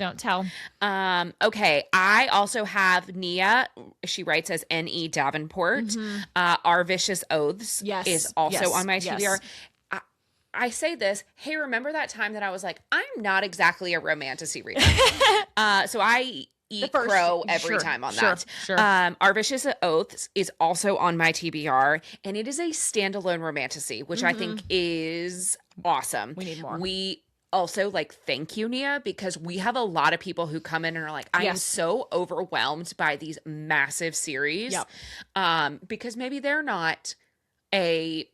Okay. I also have Nia. She writes as N.E. Davenport. Our Vicious Oaths is also on my TBR. Yes. I say this. Hey, remember that time that I was like, I'm not exactly a romantasy reader. So I eat crow every time on that. Sure. Our Vicious Oaths is also on my TBR, and it is a standalone romantasy, which I think is awesome. We need more. We also thank you, Nia, because we have a lot of people who come in and are like, I am so overwhelmed by these massive series. Because maybe they're not a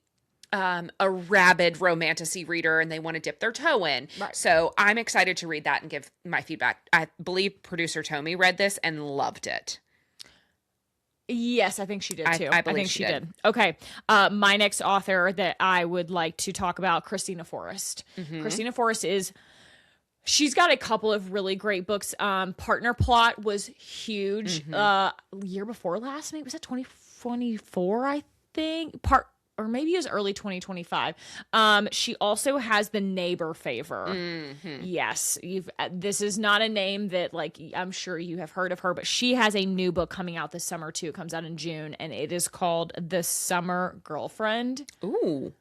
rabid romantasy reader and they want to dip their toe in. Right. So I'm excited to read that and give my feedback. I believe producer Tomi read this and loved it. Yes, I think she did too. I think she did. Okay. My next author that I would like to talk about, Christina Forrest. Christina Forrest she's got a couple of really great books. Partner Plot was huge. Year before last, maybe was that 2024, I think. Or maybe it was early 2025. She also has The Neighbor Favor. Yes, this is not a name that I'm sure you have heard of her, but she has a new book coming out this summer too. It comes out in June, and it is called The Summer Girlfriend. Ooh.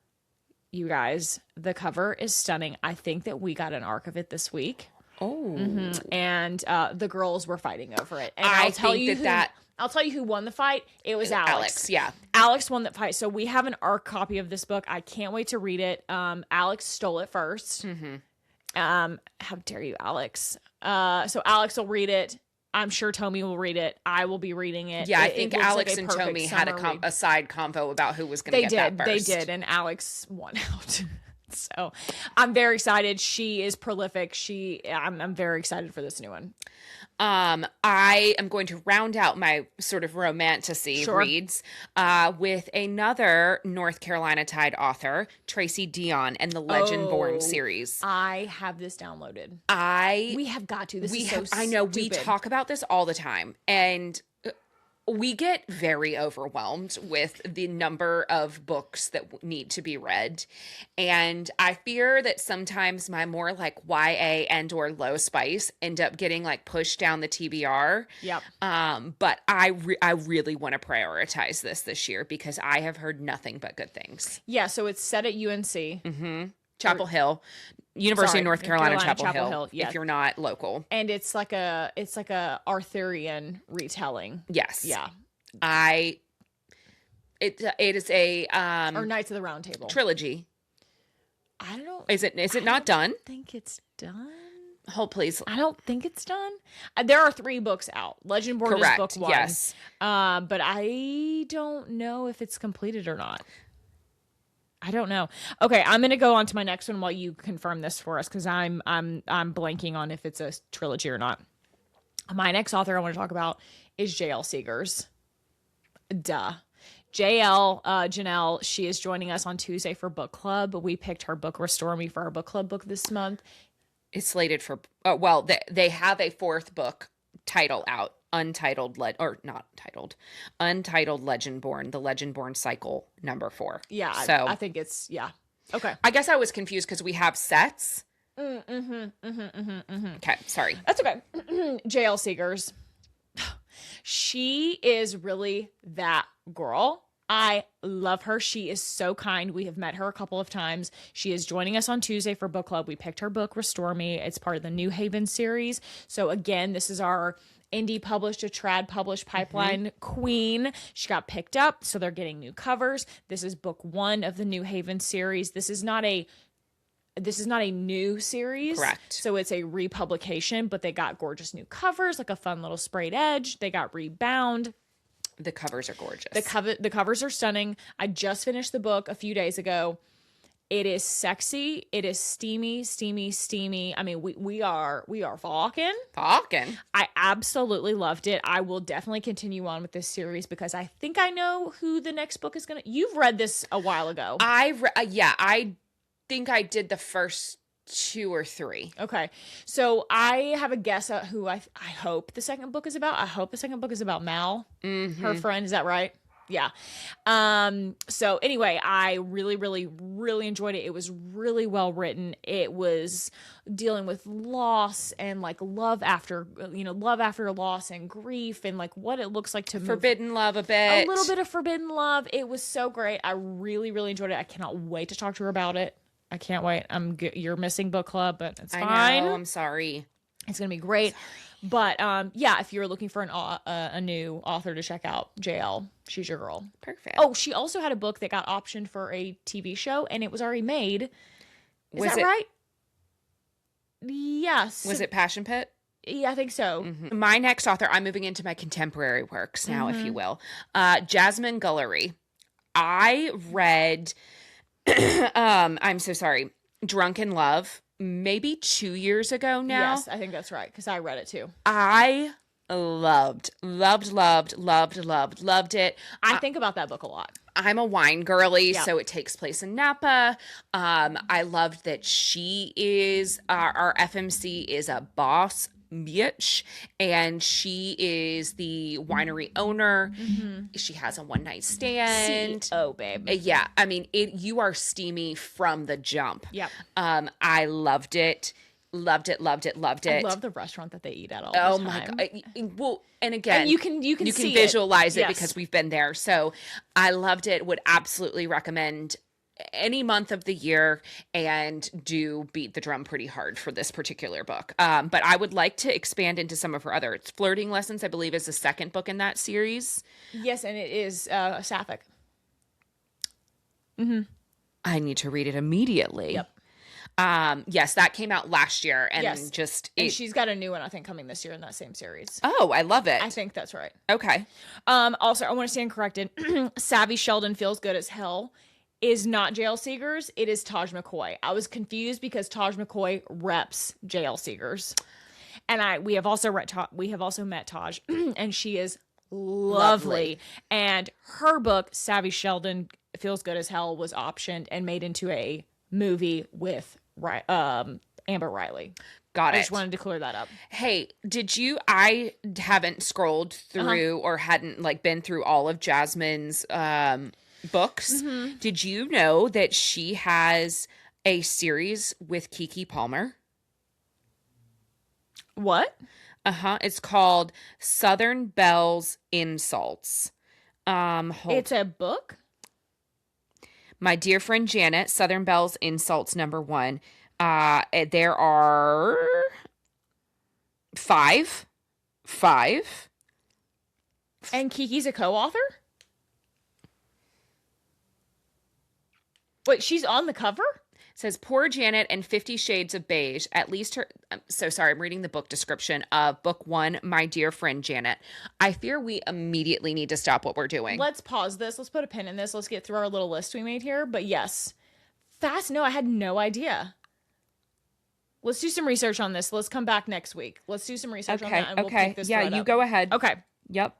You guys, the cover is stunning. I think that we got an arc of it this week. Oh. And the girls were fighting over it. And I'll tell you who won the fight. It was Alex. Yeah. Alex won that fight. So we have an ARC copy of this book. I can't wait to read it. Alex stole it first. How dare you, Alex? So Alex will read it. I'm sure Tomi will read it. I will be reading it. Yeah, I think Alex and Tomi had a side convo about who was going to get that first. They did, and Alex won out. So I'm very excited. She is prolific. I'm very excited for this new one. I am going to round out my sort of romantasy reads with another North Carolina Tide author, Tracy Dion, and the Legend-Born series. I have this downloaded. We have got to. I know. We talk about this all the time, and we get very overwhelmed with the number of books that need to be read. And I fear that sometimes my more YA and or low spice end up getting pushed down the TBR. Yep. But I really want to prioritize this year because I have heard nothing but good things. Yeah. So it's set at UNC. Chapel Hill. University of North Carolina, Chapel Hill. Yes. If you're not local. And it's like a Arthurian retelling. Yes. Yeah. It is a or Knights of the Round Table trilogy. I don't know. Is it not done? I think it's done. Hold please. I don't think it's done. There are 3 books out. Legend-Born is book 1. Yes. But I don't know if it's completed or not. I don't know. Okay, I'm going to go on to my next one while you confirm this for us because I'm blanking on if it's a trilogy or not. My next author I want to talk about is J.L. Seegars. Duh. JL, Janelle, she is joining us on Tuesday for book club. We picked her book Restore Me for our book club book this month. It's slated for, they have a 4th book title out. Untitled Legend-Born, the Legend-Born Cycle number 4. Yeah, so I think it's okay. I guess I was confused because we have sets. Okay, sorry. That's okay. JL Seegars, she is really that girl. I love her. She is so kind. We have met her a couple of times. She is joining us on Tuesday for book club. We picked her book Restore Me. It's part of the New Haven series. So again, this is our indie published to trad published pipeline queen. She got picked up, so they're getting new covers. This is book 1 of the New Haven series. This is not a new series. Correct. So it's a republication, but they got gorgeous new covers, like a fun little sprayed edge. They got rebound. The covers are gorgeous. The covers are stunning. I just finished the book a few days ago. It is sexy. It is steamy. I mean, we are Falcon. I absolutely loved it. I will definitely continue on with this series because I think I know who the next book is You've read this a while ago. I think I did the first 2 or 3. Okay. So I have a guess at who I hope the second book is about. I hope the second book is about Mal, her friend. Is that right? Yeah. So anyway, I really, really, really enjoyed it. It was really well written. It was dealing with loss and love after loss and grief and what it looks like to forbidden love a bit. A little bit of forbidden love. It was so great. I really, really enjoyed it. I cannot wait to talk to her about it. I can't wait. You're missing book club, but it's fine. I know. I'm sorry. It's going to be great. But yeah, if you're looking for a new author to check out, JL, she's your girl. Perfect. Oh, she also had a book that got optioned for a TV show, and it was already made. Is that right? Yes. Was it Passion Pit? Yeah, I think so. Mm-hmm. My next author, I'm moving into my contemporary works now, if you will. Jasmine Guillory. I read, I'm so sorry, Drunk in Love, maybe 2 years ago now. Yes, I think that's right, because I read it too. I loved it. I think about that book a lot. I'm a wine girly, so it takes place in Napa. I loved that she is, our FMC is a boss bitch, and she is the winery owner. She has a one-night stand. Oh, babe. Yeah, I mean, you are steamy from the jump. Yep. I loved it. Loved it. I love the restaurant that they eat at all the time. My God. Well, and again, and you can see visualize it yes. because we've been there. So I loved it. Would absolutely recommend any month of the year, and do beat the drum pretty hard for this particular book. But I would like to expand into some of her other. It's Flirting Lessons, I believe, is the second book in that series. Yes, and it is sapphic. I need to read it immediately. Yep. Yes, that came out last year, and and she's got a new one, I think, coming this year in that same series. Oh, I love it. I think that's right. Okay. Also, I want to stand corrected. Savvy Sheldon Feels Good as Hell is not JL Seegars. It is Taj McCoy. I was confused because Taj McCoy reps JL Seegars, and we have also met Taj, and she is lovely. And her book Savvy Sheldon Feels Good as Hell was optioned and made into a movie with Amber Riley. Got it. I just wanted to clear that up. Hey, I haven't scrolled through or hadn't been through all of Jasmine's books. Did you know that she has a series with Keke Palmer? What? It's called Southern Belles Insults. It's a book? My Dear Friend Janet, Southern Belles Insults #1. There are five. And Kiki's a co-author? Wait, she's on the cover? It says, Poor Janet and 50 Shades of Beige. At least her... I'm so sorry, I'm reading the book description of book 1, My Dear Friend Janet. I fear we immediately need to stop what we're doing. Let's pause this. Let's put a pin in this. Let's get through our little list we made here. But yes. No, I had no idea. Let's do some research on this. Let's come back next week. Let's do some research on that, and we'll pick this thread up. Go ahead. Okay. Yep.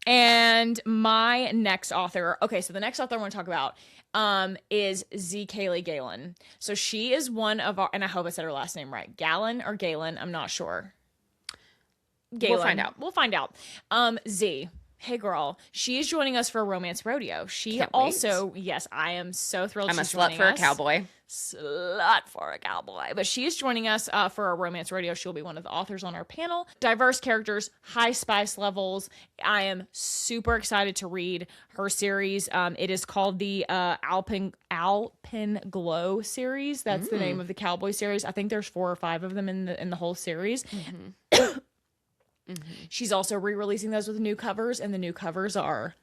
And my next author... Okay, so the next author I want to talk about is Z. Kaylee Galen. So she is one of our... And I hope I said her last name right. Galen or Galen? I'm not sure. Galen. We'll find out. Z. Hey, girl. She is joining us for a romance rodeo. She also... Yes, I am so thrilled I'm a slut for a cowboy. Slut for a cowboy. But she is joining us for a romance rodeo. She'll be one of the authors on our panel. Diverse characters, high spice levels. I am super excited to read her series. It is called the Alpin Glow series. That's the name of the cowboy series. I think there's 4 or 5 of them in the whole series. She's also re-releasing those with new covers, and the new covers are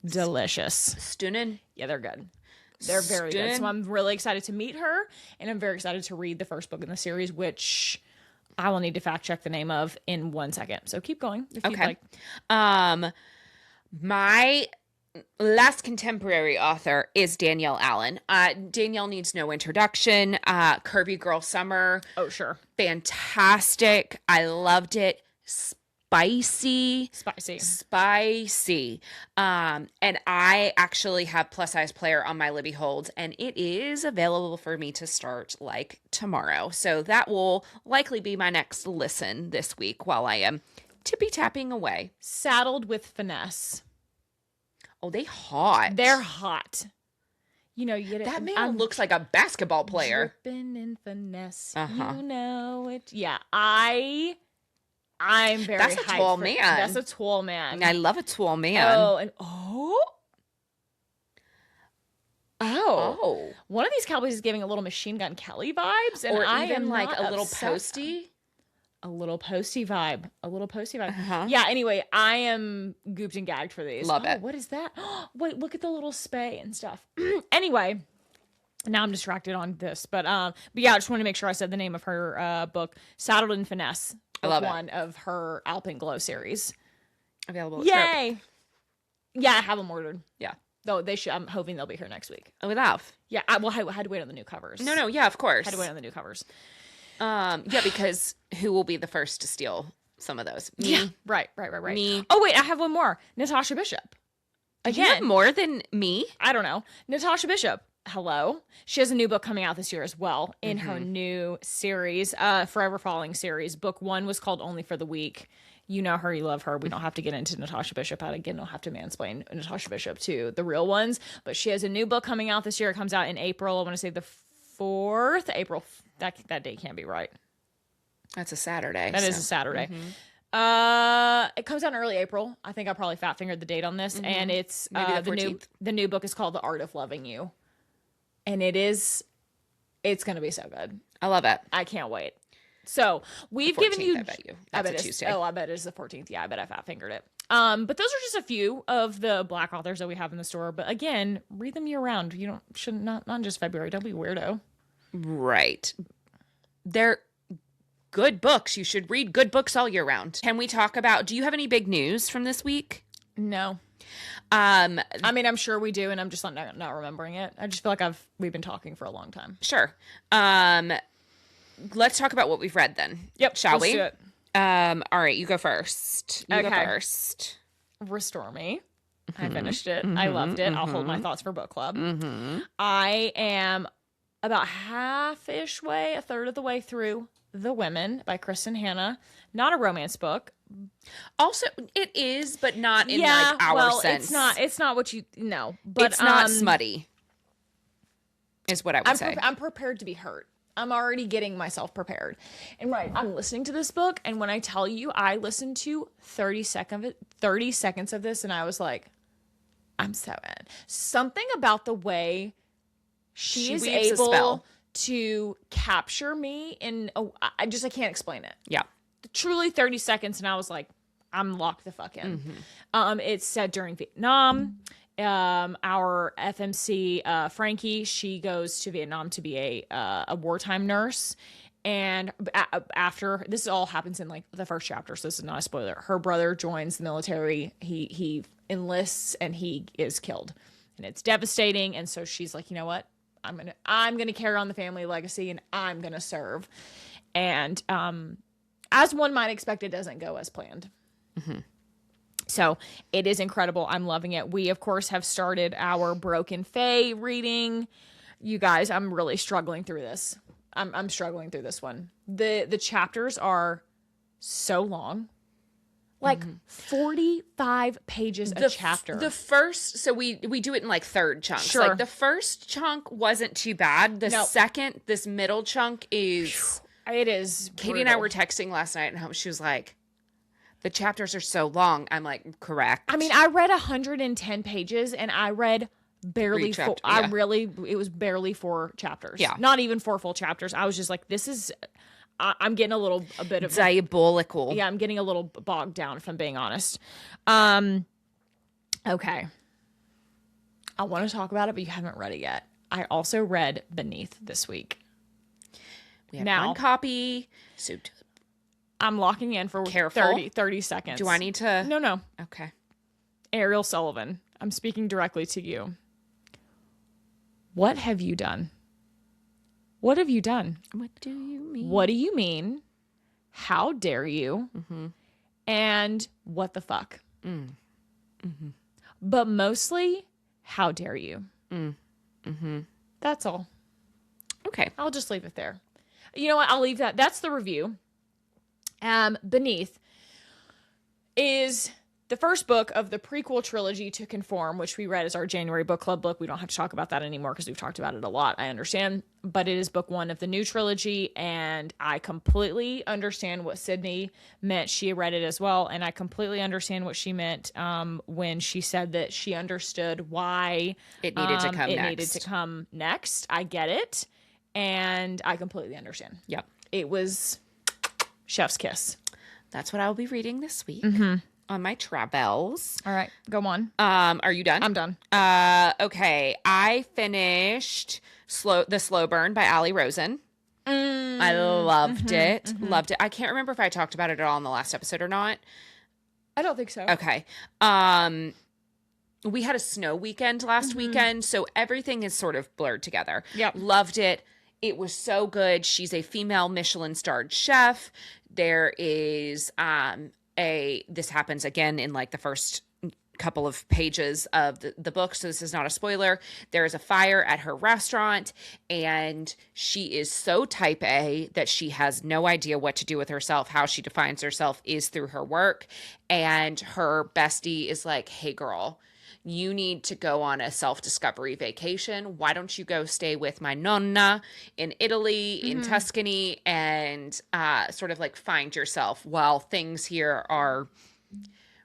delicious. Stunning. Yeah, they're good. They're very good. So I'm really excited to meet her, and I'm very excited to read the first book in the series, which I will need to fact check the name of in 1 second. So keep going if you'd like. My last contemporary author is Danielle Allen. Danielle needs no introduction. Curvy Girl Summer. Oh, sure. Fantastic. I loved it. Spicy. And I actually have Plus Size Player on my Libby Holds, and it is available for me to start tomorrow. So that will likely be my next listen this week while I am tippy-tapping away. Saddled with Finesse. Oh, they're hot. You know, you get it. That man looks like a basketball player. Dripping in finesse. You know it. Yeah, I'm very hyped. That's a tall man. That's a tall man. I love a tall man. One of these cowboys is giving a little Machine Gun Kelly vibes, and or I even am like not a little upset. posty. A little posty vibe. Uh-huh. Yeah, anyway, I am gooped and gagged for these. Love it. What is that? Wait, look at the little spay and stuff. Anyway, now I'm distracted on this. But yeah, I just want to make sure I said the name of her book, Saddled in Finesse. I love one of her Alpenglow series. Available at Yay! Trope. Yeah, I have them ordered. Yeah. Though they should. I'm hoping they'll be here next week. We love. Yeah, I had to wait on the new covers. No, yeah, of course. Had to wait on the new covers. Yeah, because who will be the first to steal some of those? Me. Yeah, right. Me. Oh wait, I have one more. Natasha Bishop. You have more than me? I don't know. Natasha Bishop. Hello. She has a new book coming out this year as well in her new series, Forever Falling series. Book 1 was called Only for the Week. You know her, you love her. We don't have to get into Natasha Bishop. I again don't have to mansplain Natasha Bishop to the real ones. But she has a new book coming out this year. It comes out in April. I want to say the 4th April. That date can't be right. That's a Saturday. That is a Saturday. It comes out in early April. I think I probably fat fingered the date on this, and it's Maybe the 14th. The new book is called The Art of Loving You, and it's gonna be so good. I love it. I can't wait. So we've 14th, given you. I bet you. That's a Tuesday. I bet it's the 14th. Yeah, I bet I fat fingered it. But those are just a few of the Black authors that we have in the store. But again, read them year round. You should not just February. Don't be a weirdo. Right. They're good books. You should read good books all year round. Can we talk about, do you have any big news from this week? No. I mean, I'm sure we do, and I'm just not remembering it. I just feel like we've been talking for a long time. Sure. Let's talk about what we've read then. Yep. Shall let's we? do it. All right, you go first. You go Okay. first. Restore Me. I finished it. I loved it. I'll hold my thoughts for book club. I am about half-ish way, a third of the way through The Women by Kristin Hannah. Not a romance book. Also, it is, but not in like our sense. It's not what you know. But it's not smutty. Is what I would say. I'm prepared to be hurt. I'm already getting myself prepared. And I'm listening to this book, and when I tell you I listened to 30 seconds of this, and I was like, I'm so in. Something about the way she is weaves a able spell to capture me in I can't explain it. Yeah. Truly 30 seconds, and I was like, I'm locked the fuck in. It's set during Vietnam. Our FMC Frankie, she goes to Vietnam to be a wartime nurse, and after this all happens in like the first chapter, so this is not a spoiler. Her brother joins the military. He enlists and he is killed, and it's devastating. And so she's like, you know what? I'm gonna carry on the family legacy, and I'm gonna serve. And as one might expect, it doesn't go as planned. So it is incredible. I'm loving it. We, of course, have started our Broken Fae reading. You guys, I'm really struggling through this. I'm struggling through this one. The chapters are so long. Like 45 pages a chapter. The first, so we do it in like third chunks. Sure. Like the first chunk wasn't too bad. The second, this middle chunk is... It is Katie and I were texting last night, and she was like, the chapters are so long. I'm like, correct. I mean, I read 110 pages, and I read barely four. Yeah. It was barely 4 chapters. Yeah. Not even 4 full chapters. I was just like, this is... I'm getting a bit of diabolical. Yeah, I'm getting a little bogged down, if I'm being honest. Okay. I want to talk about it, but you haven't read it yet. I also read Beneath this week. We have one copy. So I'm locking in for 30 seconds. Do I need to? No. Okay. Ariel Sullivan, I'm speaking directly to you. What have you done? What have you done? What do you mean? What do you mean? How dare you? And what the fuck? But mostly, how dare you? That's all. Okay. I'll just leave it there. You know what? I'll leave that. That's the review. Beneath is the first book of the prequel trilogy to Conform, which we read as our January book club book. We don't have to talk about that anymore because we've talked about it a lot. I understand. But it is book 1 of the new trilogy, and I completely understand what Sydney meant. She read it as well, and I completely understand what she meant when she said that she understood why it needed to come next. Needed to come next. I get it, and I completely understand. Yep. It was... Chef's Kiss. That's what I'll be reading this week on my travels. All right, go on. Are you done? I'm done. Okay. I finished The Slow Burn by Ali Rosen. I loved it. Loved it. I can't remember if I talked about it at all in the last episode or not. I don't think so. Okay. We had a snow weekend last weekend, so everything is sort of blurred together. Yep. Loved it. It was so good. She's a female Michelin-starred chef. There is this happens again in like the first couple of pages of the book, so this is not a spoiler. There is a fire at her restaurant, and she is so type A that she has no idea what to do with herself. How she defines herself is through her work, and her bestie is like, hey girl, you need to go on a self-discovery vacation. Why don't you go stay with my nonna in Italy, in Tuscany, and sort of like find yourself while things here are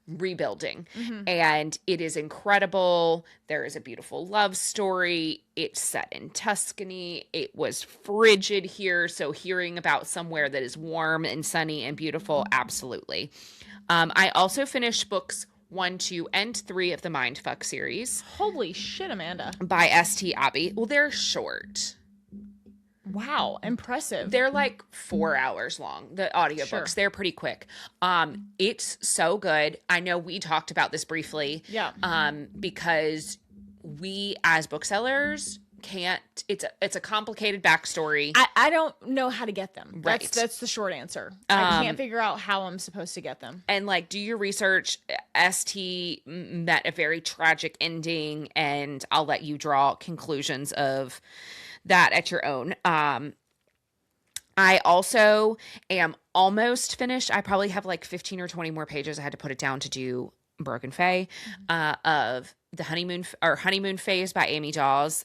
rebuilding. And it is incredible. There is a beautiful love story. It's set in Tuscany. It was frigid here, so hearing about somewhere that is warm and sunny and beautiful, absolutely. I also finished books 1, 2, and 3 of the Mindfuck series. Holy shit, Amanda. By S.T. Abbey. Well, they're short. Wow, impressive. They're like 4 hours long, the audiobooks. Sure. They're pretty quick. It's so good. I know we talked about this briefly. Yeah. Because we as booksellers can't, it's a complicated backstory. I don't know how to get them. Right. That's the short answer. I can't figure out how I'm supposed to get them. And like, do your research. ST met a very tragic ending, and I'll let you draw conclusions of that at your own. I also am almost finished. I probably have like 15 or 20 more pages. I had to put it down to do Broken Fae, of the honeymoon phase by Amy Daws.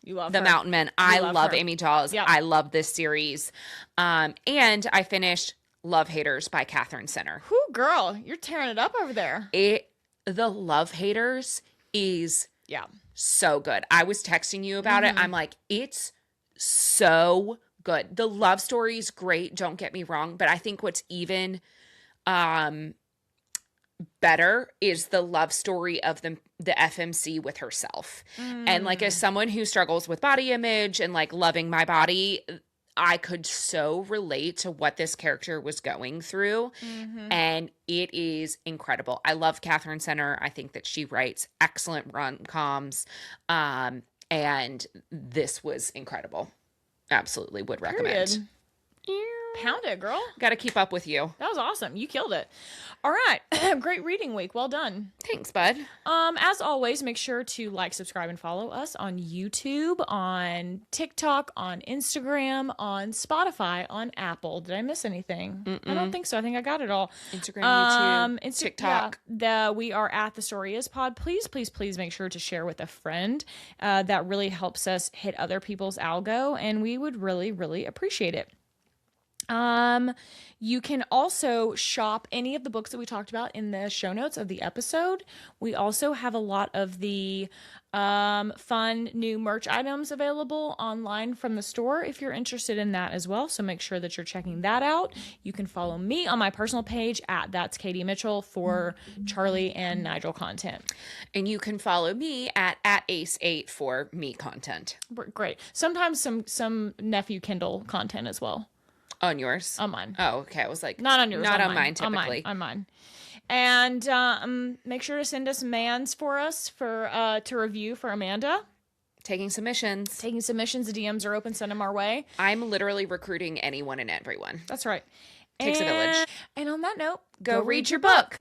You love The her. Mountain Men. I love her. Amy Daws. Yep. I love this series. And I finished Love Haters by Katherine Center. Whew, girl, you're tearing it up over there. The Love Haters is Yeah. so good. I was texting you about it. I'm like, it's so good. The love story is great. Don't get me wrong. But I think what's even better is the love story of the FMC with herself. And like, as someone who struggles with body image and like loving my body, I could so relate to what this character was going through. And it is incredible. I love Katherine Center. I think that she writes excellent rom-coms. And this was incredible. Absolutely would recommend. Period. Pound it, girl. Got to keep up with you. That was awesome. You killed it. All right. Great reading week. Well done. Thanks, bud. As always, make sure to like, subscribe, and follow us on YouTube, on TikTok, on Instagram, on Spotify, on Apple. Did I miss anything? I don't think so. I think I got it all. Instagram, YouTube, TikTok. Yeah, we are at The Story Is Pod. Please, please, please make sure to share with a friend. That really helps us hit other people's algo, and we would really, really appreciate it. You can also shop any of the books that we talked about in the show notes of the episode. We also have a lot of the fun new merch items available online from the store if you're interested in that as well. So make sure that you're checking that out. You can follow me on my personal page at That's Katie Mitchell for Charlie and Nigel content. And you can follow me at Ace8 for me content. Great. Sometimes some nephew Kindle content as well. On yours? On mine. Oh, okay. I was like, not on yours. Not on mine. mine, typically. On mine. And make sure to send us mans for us to review for Amanda. Taking submissions. The DMs are open. Send them our way. I'm literally recruiting anyone and everyone. That's right. Takes a village. And on that note, go read your book.